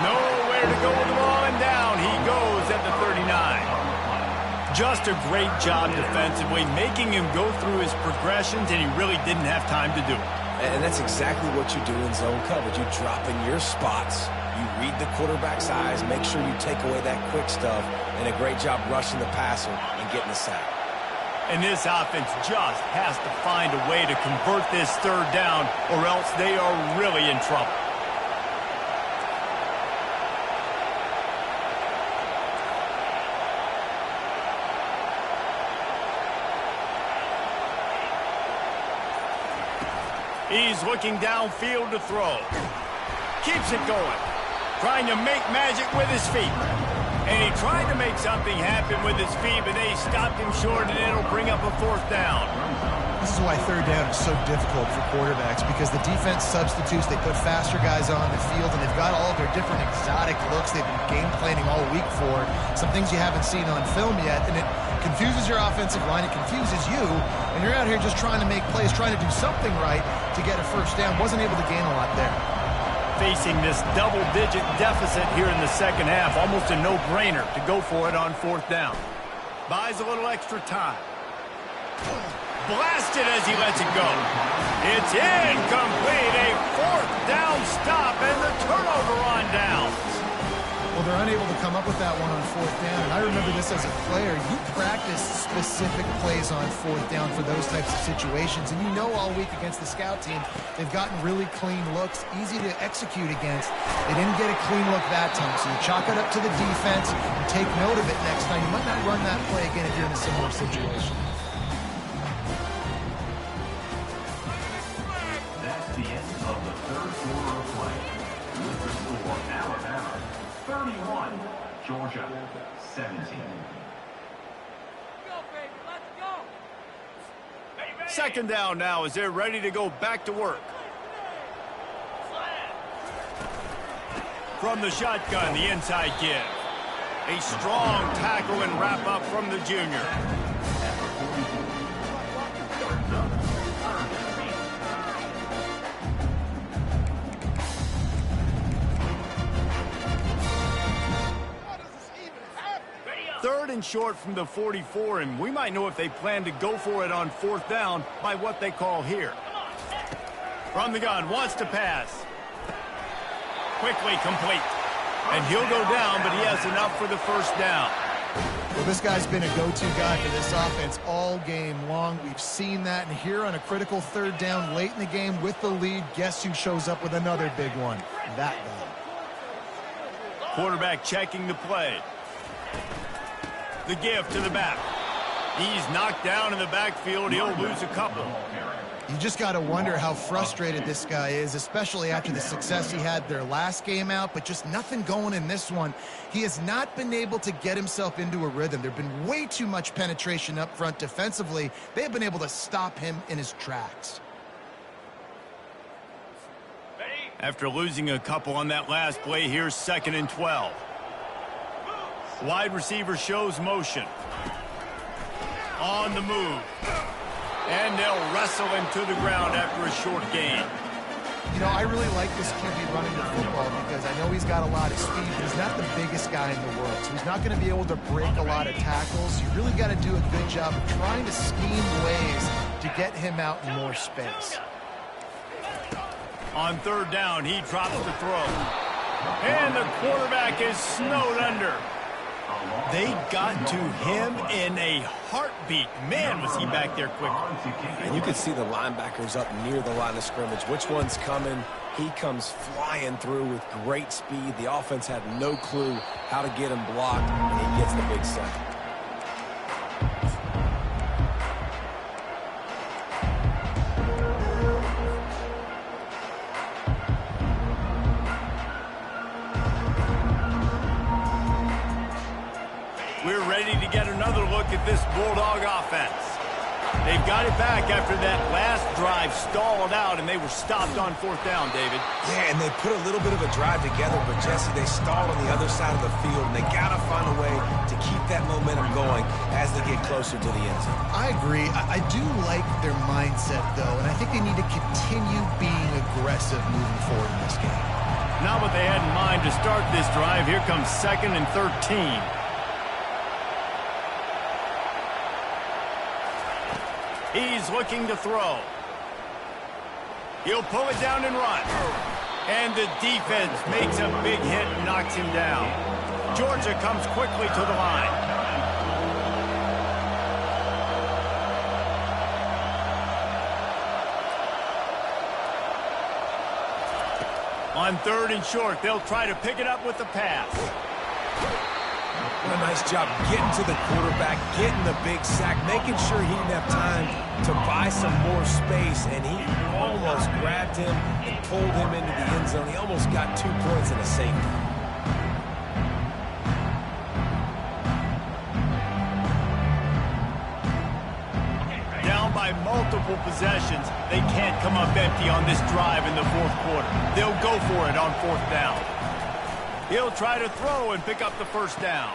Nowhere to go with the ball, and down he goes at the 39. Just a great job defensively, making him go through his progressions, and he really didn't have time to do it. And that's exactly what you do in zone coverage. You drop in your spots. You read the quarterback's eyes, make sure you take away that quick stuff, and a great job rushing the passer and getting the sack. And this offense just has to find a way to convert this 3rd down, or else they are really in trouble. He's looking downfield to throw. Keeps it going. Trying to make magic with his feet. And he tried to make something happen with his feet, but they stopped him short, and it'll bring up a 4th down. This is why 3rd down is so difficult for quarterbacks, because the defense substitutes, they put faster guys on the field, and they've got all of their different exotic looks they've been game planning all week for, some things you haven't seen on film yet, and it confuses your offensive line, it confuses you, and you're out here just trying to make plays, trying to do something right to get a first down. Wasn't able to gain a lot there. Facing this double-digit deficit here in the 2nd half, almost a no-brainer to go for it on 4th down. Buys a little extra time. Blasted as he lets it go. It's incomplete. A 4th down stop and the turnover on downs. Well, they're unable to come up with that one on 4th down. And I remember this as a player. You practice specific plays on 4th down for those types of situations. And you know all week against the scout team, they've gotten really clean looks, easy to execute against. They didn't get a clean look that time. So you chalk it up to the defense and take note of it next time. You might not run that play again if you're in a similar situation. That's the end of the 3rd quarter of play. With the score, Alabama 31, Georgia 17. 2nd down now as they're ready to go back to work. From the shotgun, the inside give. A strong tackle and wrap up from the junior. Third and short from the 44, and we might know if they plan to go for it on 4th down by what they call here. From the gun, wants to pass. Quickly complete. And he'll go down, but he has enough for the first down. Well, this guy's been a go-to guy for this offense all game long. We've seen that, and here on a critical 3rd down late in the game with the lead, guess who shows up with another big one? That guy. Quarterback checking the play. The give to the back. He's knocked down in the backfield. He'll lose a couple. You just got to wonder how frustrated this guy is, especially after the success he had their last game out, but just nothing going in this one. He has not been able to get himself into a rhythm. There have been way too much penetration up front defensively. They have been able to stop him in his tracks. After losing a couple on that last play, here's 2nd and 12. Wide receiver shows motion. On the move. And they'll wrestle him to the ground after a short gain. You know, I really like this QB running the football because I know he's got a lot of speed, but he's not the biggest guy in the world. So he's not going to be able to break a lot of tackles. You really got to do a good job of trying to scheme ways to get him out in more space. On 3rd down, he drops the throw. And the quarterback is snowed under. They got to him in a heartbeat. Man, was he back there quick. And you can see the linebackers up near the line of scrimmage. Which one's coming? He comes flying through with great speed. The offense had no clue how to get him blocked, and he gets the big sack. We're ready to get another look at this Bulldog offense. They've got it back after that last drive stalled out, and they were stopped on 4th down, David. Yeah, and they put a little bit of a drive together, but, Jesse, they stalled on the other side of the field, and they got to find a way to keep that momentum going as they get closer to the end zone. I agree. I do like their mindset, though, and I think they need to continue being aggressive moving forward in this game. Not what they had in mind to start this drive. Here comes 2nd and 13. He's looking to throw. He'll pull it down and run. And the defense makes a big hit and knocks him down. Georgia comes quickly to the line. On 3rd and short, they'll try to pick it up with the pass. What a nice job getting to the quarterback, getting the big sack, making sure he didn't have time to buy some more space, and he almost grabbed him and pulled him into the end zone. He almost got 2 points and a safety. Down by multiple possessions, they can't come up empty on this drive in the 4th quarter. They'll go for it on 4th down. He'll try to throw and pick up the 1st down.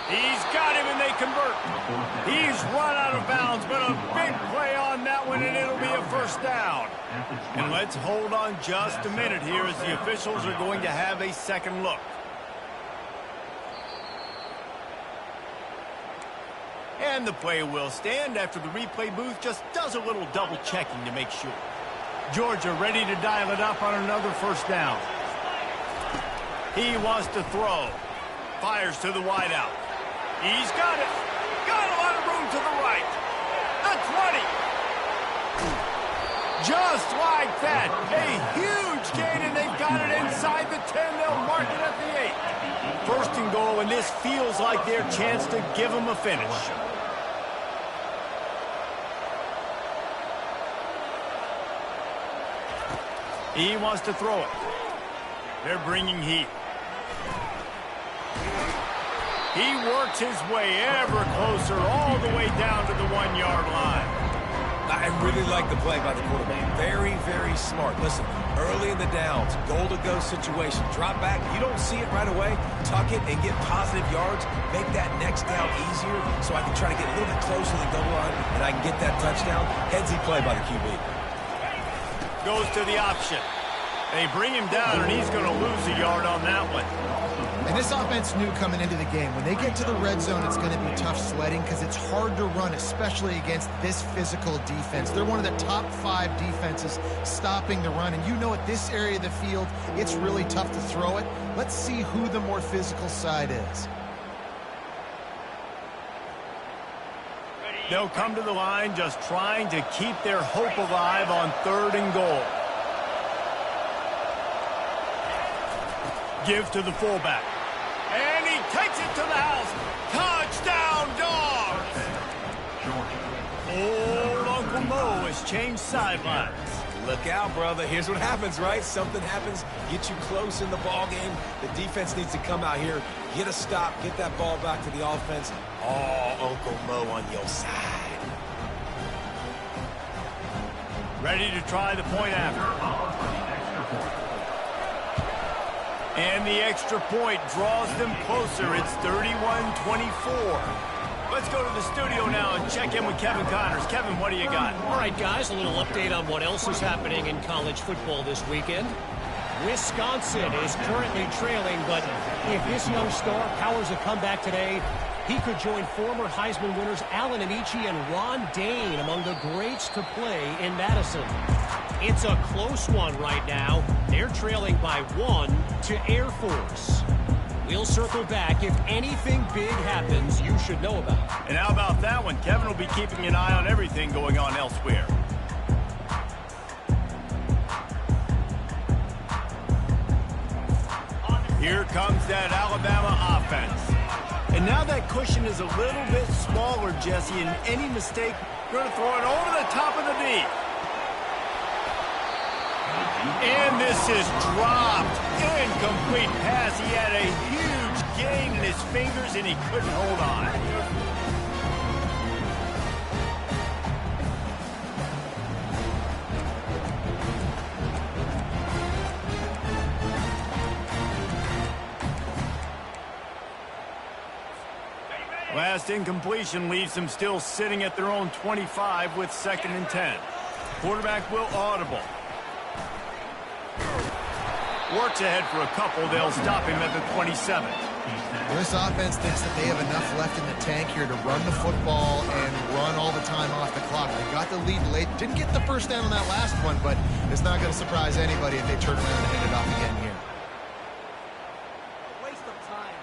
He's got him, and they convert. He's run out of bounds, but a big play on that one, and it'll be a 1st down. And let's hold on just a minute here as the officials are going to have a second look. And the play will stand after the replay booth just does a little double checking to make sure. Georgia ready to dial it up on another 1st down. He wants to throw. Fires to the wideout. He's got it. Got a lot of room to the right. The 20. Just like that. A huge gain, and they've got it inside the 10. They'll mark it at the 8. 1st and goal, and this feels like their chance to give them a finish. He wants to throw it. They're bringing heat. He works his way ever closer all the way down to the 1-yard line. I really like the play by the quarterback. Very, very smart. Listen, early in the downs, goal-to-go situation. Drop back. You don't see it right away. Tuck it and get positive yards. Make that next down easier so I can try to get a little bit closer to the goal line and I can get that touchdown. Headsy play by the QB. Goes to the option. They bring him down, and he's going to lose a yard on that one. And this offense knew coming into the game, when they get to the red zone, it's going to be tough sledding because it's hard to run, especially against this physical defense. They're one of the top 5 defenses stopping the run. And you know at this area of the field, it's really tough to throw it. Let's see who the more physical side is. They'll come to the line just trying to keep their hope alive on 3rd and goal. Give to the fullback. And he takes it to the house. Touchdown, Dogs! Old Uncle Mo is has changed sidelines. Look out, brother. Here's what happens, right? Something happens, get you close in the ball game. The defense needs to come out here, get a stop, get that ball back to the offense. Oh, Uncle Mo on your side. Ready to try the point after. And the extra point draws them closer. It's 31-24. Let's go to the studio now and check in with Kevin Connors. Kevin, what do you got? All right, guys, a little update on what else is happening in college football this weekend. Wisconsin is currently trailing, but if this young star powers a comeback today, he could join former Heisman winners Allen Amici and Ron Dane among the greats to play in Madison. It's a close one right now. They're trailing by 1 to Air Force. We'll circle back. If anything big happens, you should know about it. And how about that one? Kevin will be keeping an eye on everything going on elsewhere. Here comes that Alabama offense. And now that cushion is a little bit smaller, Jesse, and any mistake, you're going to throw it over the top of the knee. And this is dropped. Incomplete pass. He had a huge gain in his fingers, and he couldn't hold on. Last incompletion leaves them still sitting at their own 25 with 2nd and 10. Quarterback will audible. Works ahead for a couple. They'll stop him at the 27. Well, this offense thinks that they have enough left in the tank here to run the football and run all the time off the clock. They got the lead late. Didn't get the first down on that last one, but it's not going to surprise anybody if they turn around and hand it off again here. Waste of time.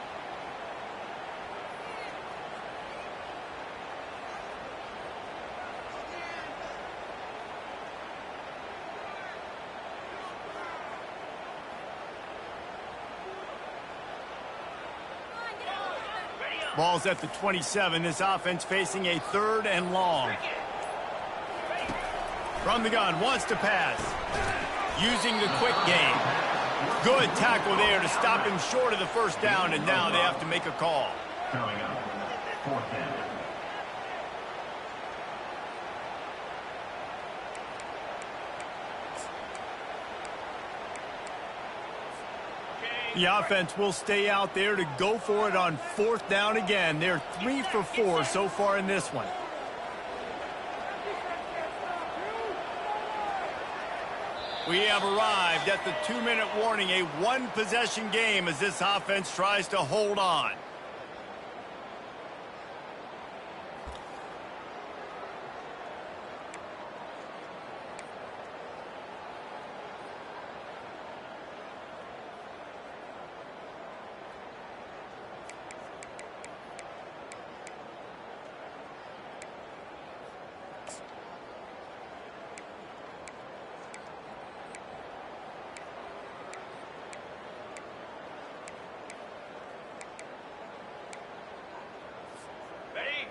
Ball's at the 27. This offense facing a 3rd and long. From the gun, wants to pass. Using the quick game. Good tackle there to stop him short of the first down, and now they have to make a call. Coming up, 4th down. The offense will stay out there to go for it on 4th down again. They're 3 for 4 so far in this one. We have arrived at the 2-minute warning, a 1-possession game as this offense tries to hold on.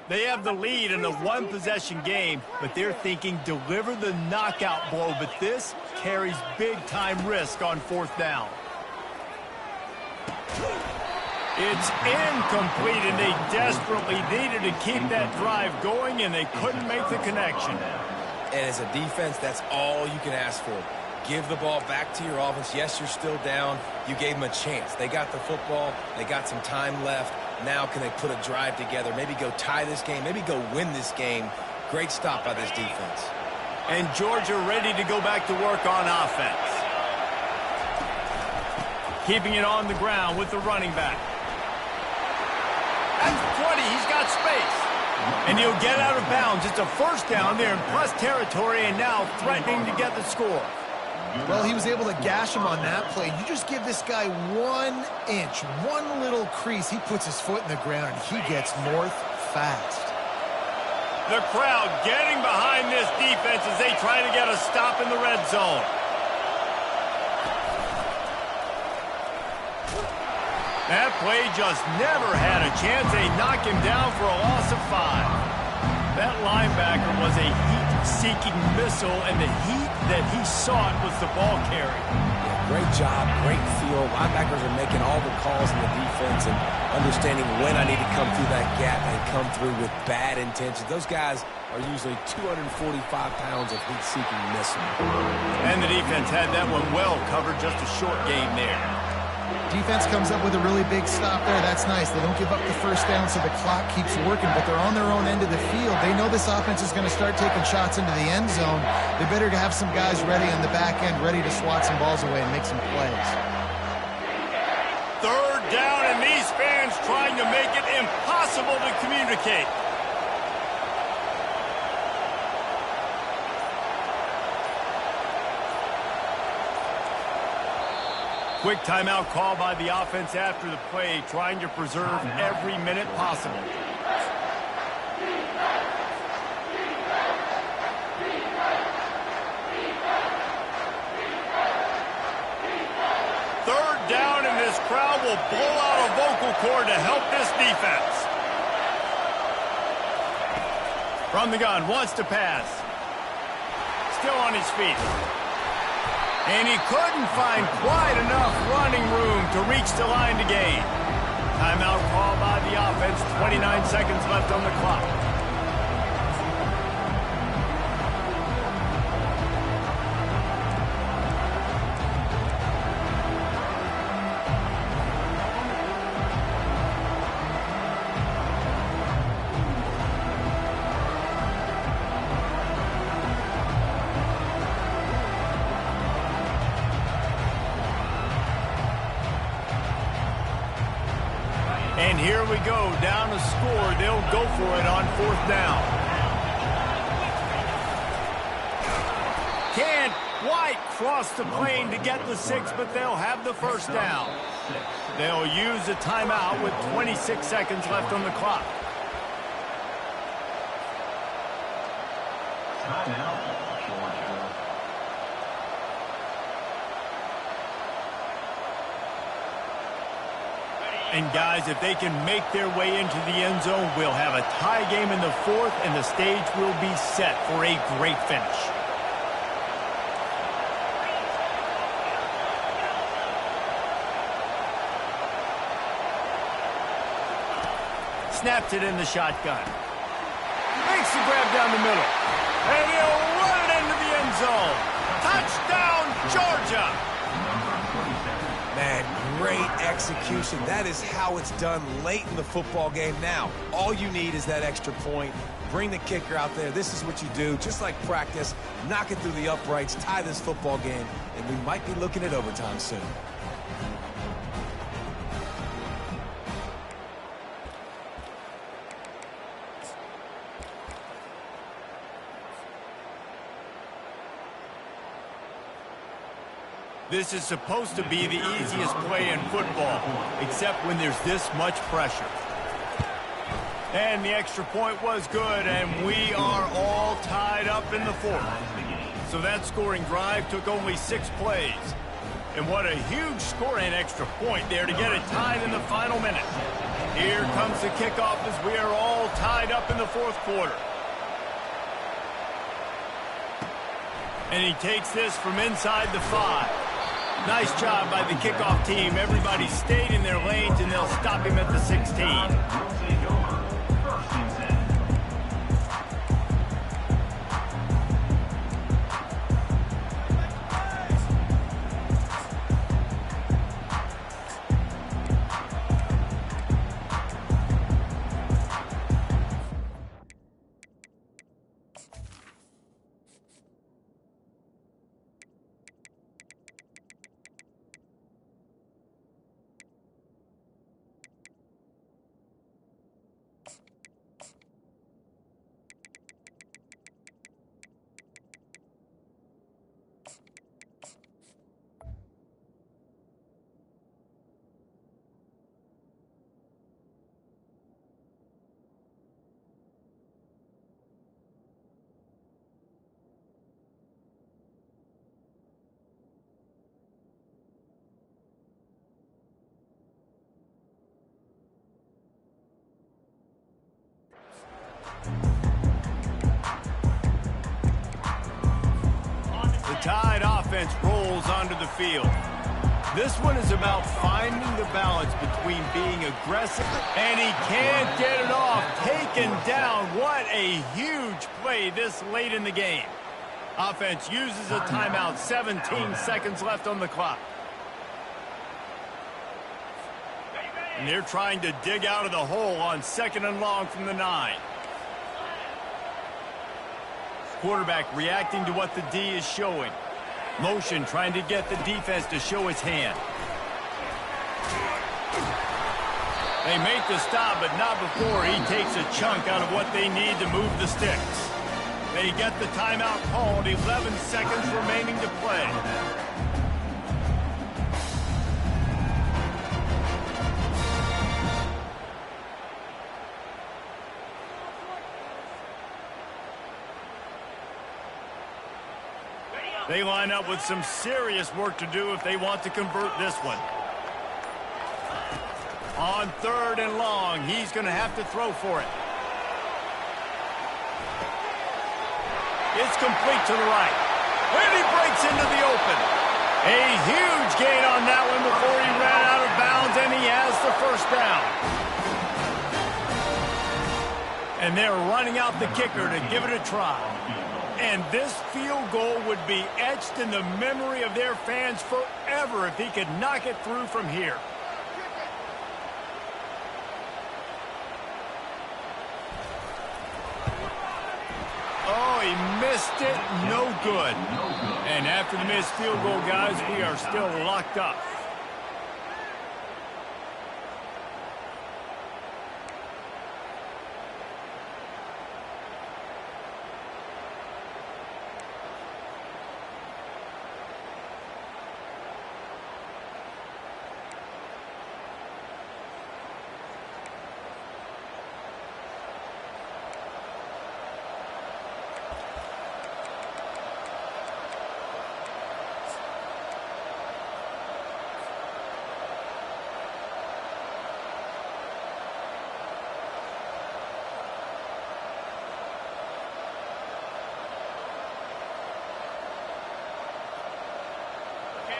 They have the lead in a 1-possession game, but they're thinking deliver the knockout blow, but this carries big-time risk on 4th down. It's incomplete, and they desperately needed to keep that drive going, and they couldn't make the connection. And as a defense, that's all you can ask for. Give the ball back to your offense. Yes, you're still down. You gave them a chance. They got the football. They got some time left. Now can they put a drive together, maybe go tie this game, maybe go win this game. Great stop by this defense. And Georgia ready to go back to work on offense. Keeping it on the ground with the running back. That's 20. He's got space. And he'll get out of bounds. It's a 1st down there in plus territory and now threatening to get the score. Well, he was able to gash him on that play. You just give this guy 1 inch, one little crease. He puts his foot in the ground, and he gets north fast. The crowd getting behind this defense as they try to get a stop in the red zone. That play just never had a chance. They knock him down for a loss of 5. That linebacker was a heat heat-seeking missile, and the heat that he sought was the ball carry. Yeah, great job, great feel. Linebackers are making all the calls in the defense and understanding when I need to come through that gap and come through with bad intentions. Those guys are usually 245 pounds of heat-seeking missile. And the defense had that one well covered, just a short game there. Defense comes up with a really big stop there. That's nice. They don't give up the first down, so the clock keeps working, but they're on their own end of the field. They know this offense is going to start taking shots into the end zone. They better have some guys ready on the back end, ready to swat some balls away and make some plays. Third down, and these fans trying to make it impossible to communicate. Quick timeout call by the offense after the play, trying to preserve every minute possible. Third down, and this crowd will blow out a vocal cord to help this defense. From the gun, wants to pass. Still on his feet. And he couldn't find quite enough running room to reach the line to gain. Timeout call by the offense, 29 seconds left on the clock. And here we go, down to score. They'll go for it on fourth down. Can't quite cross the plane to get the 6, but they'll have the first down. They'll use a timeout with 26 seconds left on the clock. Timeout, Georgia. And guys, if they can make their way into the end zone, we'll have a tie game in the fourth, and the stage will be set for a great finish. Snaps it in the shotgun. Makes the grab down the middle. And he'll run it into the end zone. Touchdown, Georgia! Man, great execution. That is how it's done late in the football game. Now, all you need is that extra point. Bring the kicker out there. This is what you do. Just like practice, knock it through the uprights, tie this football game, and we might be looking at overtime soon. This is supposed to be the easiest play in football, except when there's this much pressure. And the extra point was good, and we are all tied up in the fourth. So that scoring drive took only 6 plays. And what a huge scoring extra point there to get it tied in the final minute. Here comes the kickoff as we are all tied up in the fourth quarter. And he takes this from inside the 5. Nice job by the kickoff team. Everybody stayed in their lanes, and they'll stop him at the 16. Tide offense rolls onto the field. This one is about finding the balance between being aggressive, and he can't get it off. Taken down. What a huge play this late in the game. Offense uses a timeout. 17 seconds left on the clock. And they're trying to dig out of the hole on 2nd and long from the 9. Quarterback reacting to what the D is showing. Motion trying to get the defense to show his hand. They make the stop, but not before he takes a chunk out of what they need to move the sticks. They get the timeout called. 11 seconds remaining to play. They line up with some serious work to do if they want to convert this one. On 3rd and long, he's going to have to throw for it. It's complete to the right. And he breaks into the open. A huge gain on that one before he ran out of bounds, and he has the first down. And they're running out the kicker to give it a try. And this field goal would be etched in the memory of their fans forever if he could knock it through from here. Oh, he missed it. No good. And after the missed field goal, guys, we are still locked up.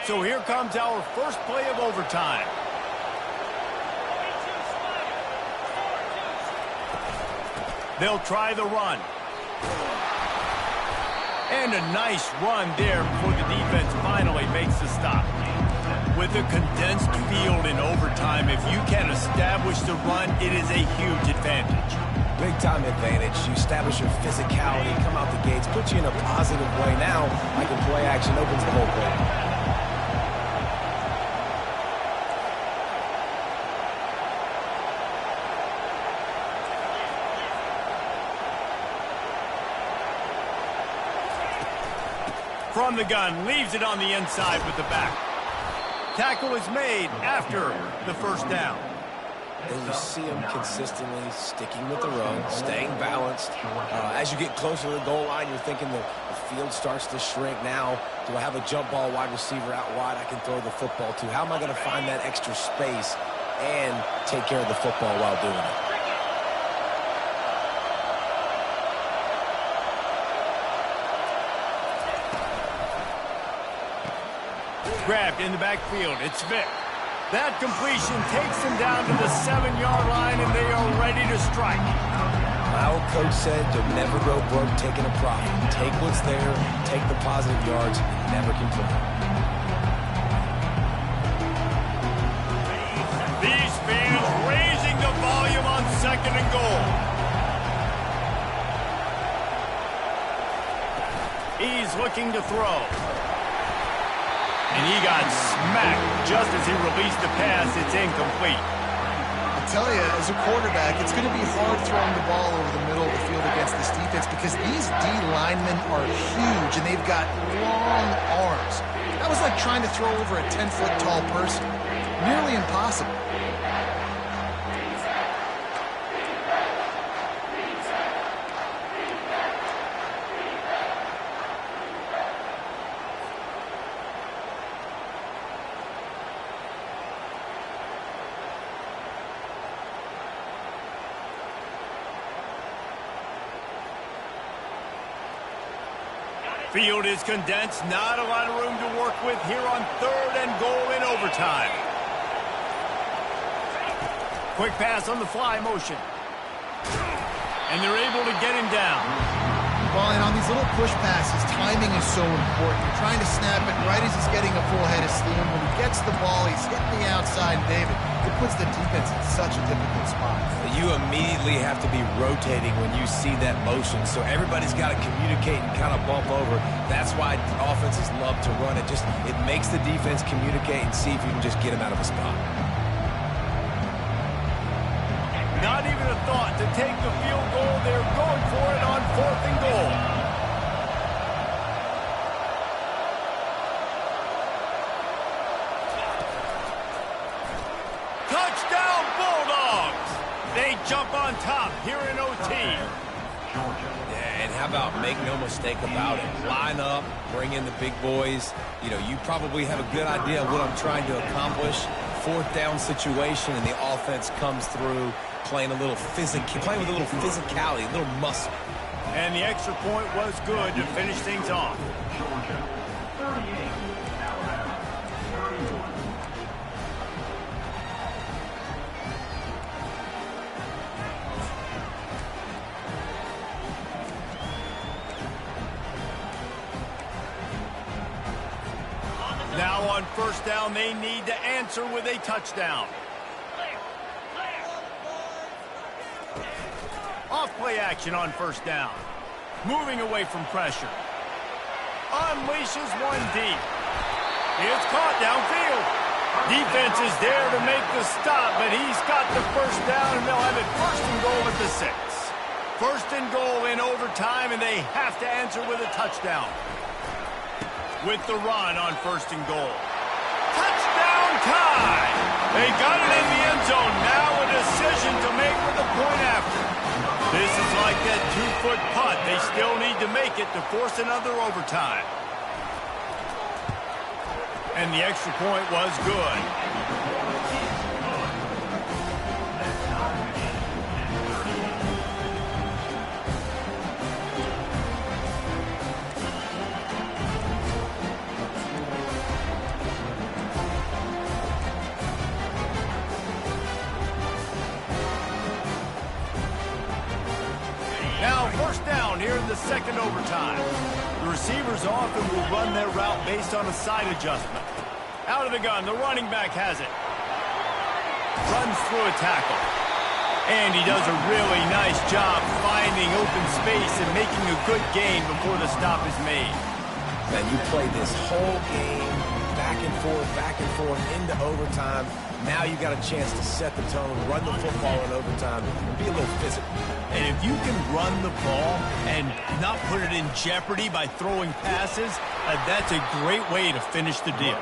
So here comes our first play of overtime. They'll try the run. And a nice run there before the defense finally makes the stop. With a condensed field in overtime, if you can establish the run, it is a huge advantage. Big-time advantage. You establish your physicality, come out the gates, put you in a positive way. Now, like a play action, opens the whole play. From the gun, leaves it on the inside with the back. Tackle is made after the first down. And you see him consistently sticking with the run, staying balanced. As you get closer to the goal line, you're thinking the field starts to shrink. Now, do I have a jump ball wide receiver out wide I can throw the football to? How am I going to find that extra space and take care of the football while doing it? Grabbed in the backfield. It's Vick. That completion takes them down to the 7-yard line, and they are ready to strike. My old coach said you'll never go broke taking a profit. Take what's there, take the positive yards, and never complain. These fans raising the volume on 2nd and goal. He's looking to throw. And he got smacked just as he released the pass. It's incomplete. I tell you, as a quarterback, it's going to be hard throwing the ball over the middle of the field against this defense because these D linemen are huge and they've got long arms. That was like trying to throw over a 10-foot tall person. Nearly impossible. Field is condensed, not a lot of room to work with here on 3rd and goal in overtime. Quick pass on the fly motion. And they're able to get him down. Well, and on these little push passes, timing is so important. You're trying to snap it right as he's getting a full head of steam. When he gets the ball, he's hitting the outside, and David, it puts the defense in such a difficult spot. You immediately have to be rotating when you see that motion, so everybody's got to communicate and kind of bump over. That's why offenses love to run it. It makes the defense communicate and see if you can just get him out of a spot. Not even a thought to take the field goal. They're going for it on 4th and goal. Touchdown, Bulldogs! They jump on top here in OT. Yeah, and how about make no mistake about it? Line up, bring in the big boys. You know, you probably have a good idea of what I'm trying to accomplish. 4th down situation, and the offense comes through. Playing with a little physicality, a little muscle. And the extra point was good to finish things off. Georgia, 38, Alabama, 31. Now on 1st down, they need to answer with a touchdown. Off-play action on 1st down. Moving away from pressure. Unleashes one deep. It's caught downfield. Defense is there to make the stop, but he's got the 1st down, and they'll have it 1st and goal at the 6. 1st and goal in overtime, and they have to answer with a touchdown. With the run on 1st and goal. Touchdown tie! They got it in the end zone. Now a decision to make with the point after. This is like that 2-foot putt. They still need to make it to force another overtime. And the extra point was good. Now 1st down here in the 2nd overtime. The receivers often will run their route based on a side adjustment. Out of the gun, the running back has it. Runs through a tackle. And he does a really nice job finding open space and making a good gain before the stop is made. Man, you play this whole game back and forth into overtime. Now you got a chance to set the tone, run the football in overtime, and be a little physical. And if you can run the ball and not put it in jeopardy by throwing passes, that's a great way to finish the deal.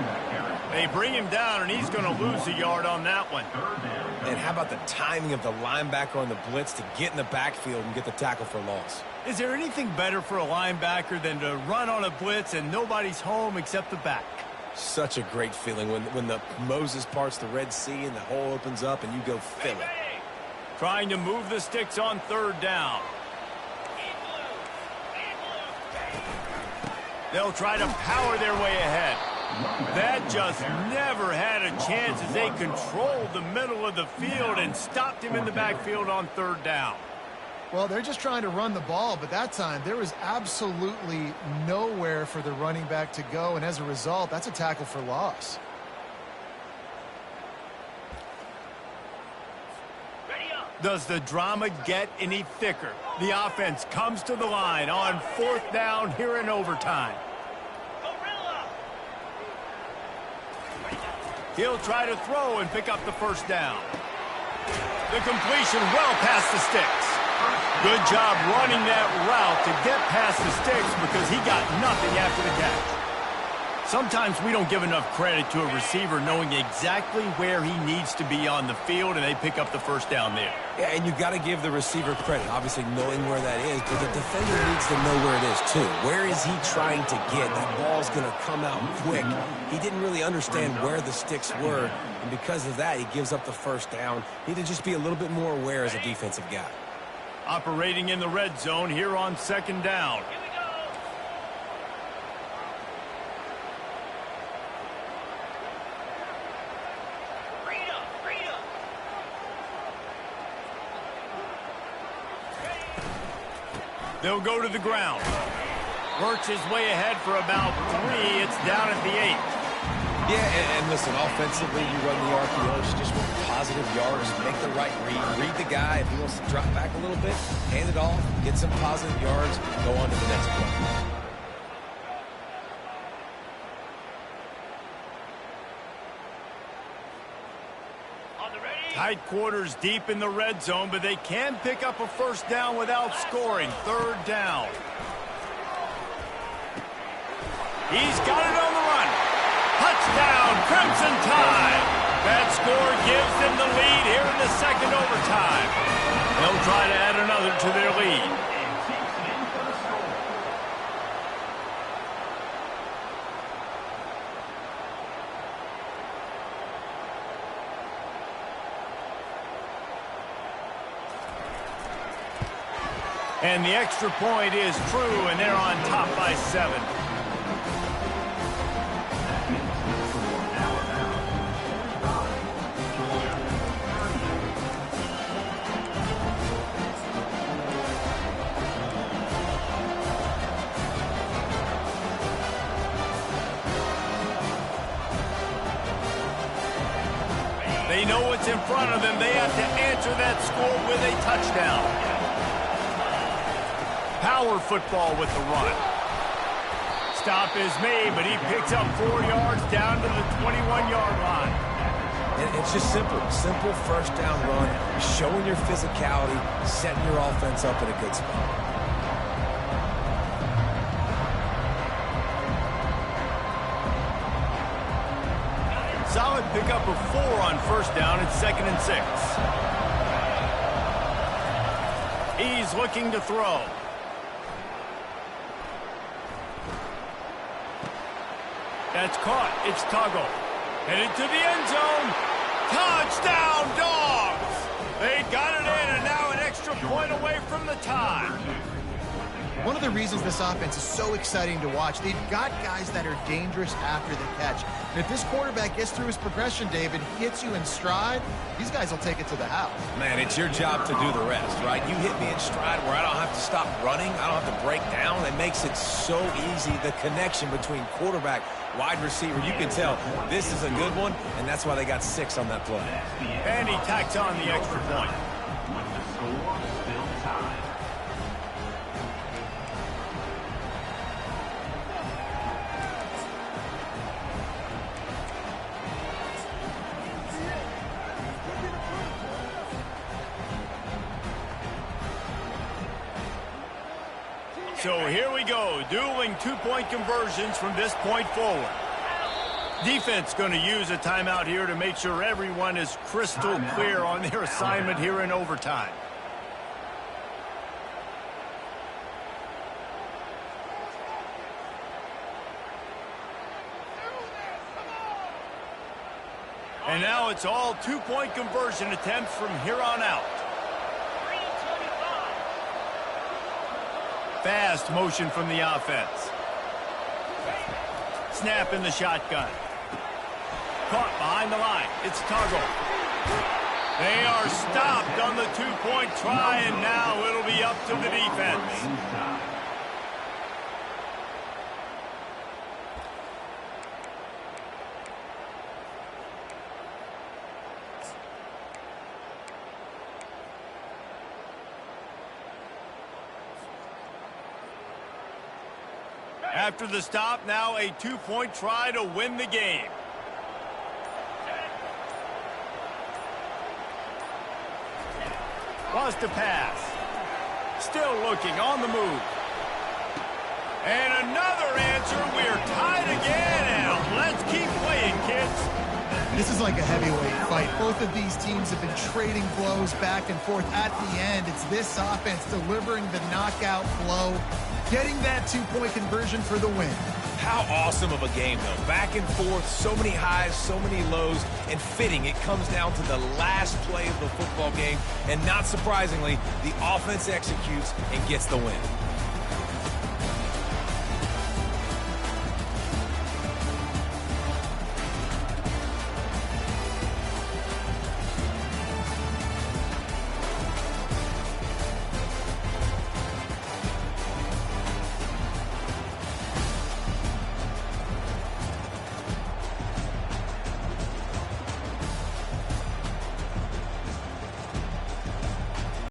They bring him down, and he's going to lose a yard on that one. And how about the timing of the linebacker on the blitz to get in the backfield and get the tackle for loss? Is there anything better for a linebacker than to run on a blitz and nobody's home except the back? Such a great feeling when the Moses parts the Red Sea and the hole opens up and you go fill it. Trying to move the sticks on 3rd down. They'll try to power their way ahead. That just never had a chance as they controlled the middle of the field and stopped him in the backfield on 3rd down. Well, they're just trying to run the ball, but that time there was absolutely nowhere for the running back to go, and as a result, that's a tackle for loss. Does the drama get any thicker? The offense comes to the line on 4th down here in overtime. He'll try to throw and pick up the 1st down. The completion well past the sticks. Good job running that route to get past the sticks because he got nothing after the catch. Sometimes we don't give enough credit to a receiver knowing exactly where he needs to be on the field, and they pick up the 1st down there. Yeah, and you got to give the receiver credit, obviously knowing where that is, but the defender needs to know where it is too. Where is he trying to get? That ball's going to come out quick. He didn't really understand where the sticks were, and because of that, he gives up the 1st down. Need to just be a little bit more aware as a defensive guy. Operating in the red zone here on 2nd down. They'll go to the ground. Works his way ahead for about 3. It's down at the 8. Yeah, and listen, offensively, you run the RPOs, you just want positive yards, make the right read the guy. If he wants to drop back a little bit, hand it off, get some positive yards, go on to the next play. Tight quarters deep in the red zone, but they can pick up a first down without scoring. 3rd down. He's got it on the run. Touchdown, Crimson Tide. That score gives them the lead here in the second overtime. They'll try to add another to their lead. And the extra point is true, and they're on top by 7. They know what's in front of them. They have to answer that score with a touchdown. Power football with the run. Stop is made, but he picks up 4 yards down to the 21-yard line. And it's just simple first down run, showing your physicality, setting your offense up in a good spot. Solid pickup of 4 on first down. It's 2nd and 6. He's looking to throw. That's caught. It's Tuggle. Headed to the end zone. Touchdown, Dogs! They got it in, and now an extra point away from the tie. One of the reasons this offense is so exciting to watch, they've got guys that are dangerous after the catch. And if this quarterback gets through his progression, David, hits you in stride, these guys will take it to the house. Man, it's your job to do the rest, right? You hit me in stride where I don't have to stop running. I don't have to break down. It makes it so easy, the connection between quarterback, wide receiver. You can tell this is a good one, and that's why they got 6 on that play. And he tacks on the extra point. With the score still tied. So here we go, dueling 2-point conversions from this point forward. Defense going to use a timeout here to make sure everyone is crystal clear on their assignment here in overtime. And now it's all 2-point conversion attempts from here on out. Fast motion from the offense. Snap in the shotgun. Caught behind the line. It's Tuggle. They are stopped on the 2-point try, and now it'll be up to the defense. After the stop, now a 2-point try to win the game. Wants to pass. Still looking on the move. And another answer. We're tied again, and let's keep playing, kids. This is like a heavyweight fight. Both of these teams have been trading blows back and forth. At the end, it's this offense delivering the knockout blow, getting that 2-point conversion for the win. How awesome of a game, though. Back and forth, so many highs, so many lows, and fitting. It comes down to the last play of the football game, and not surprisingly, the offense executes and gets the win.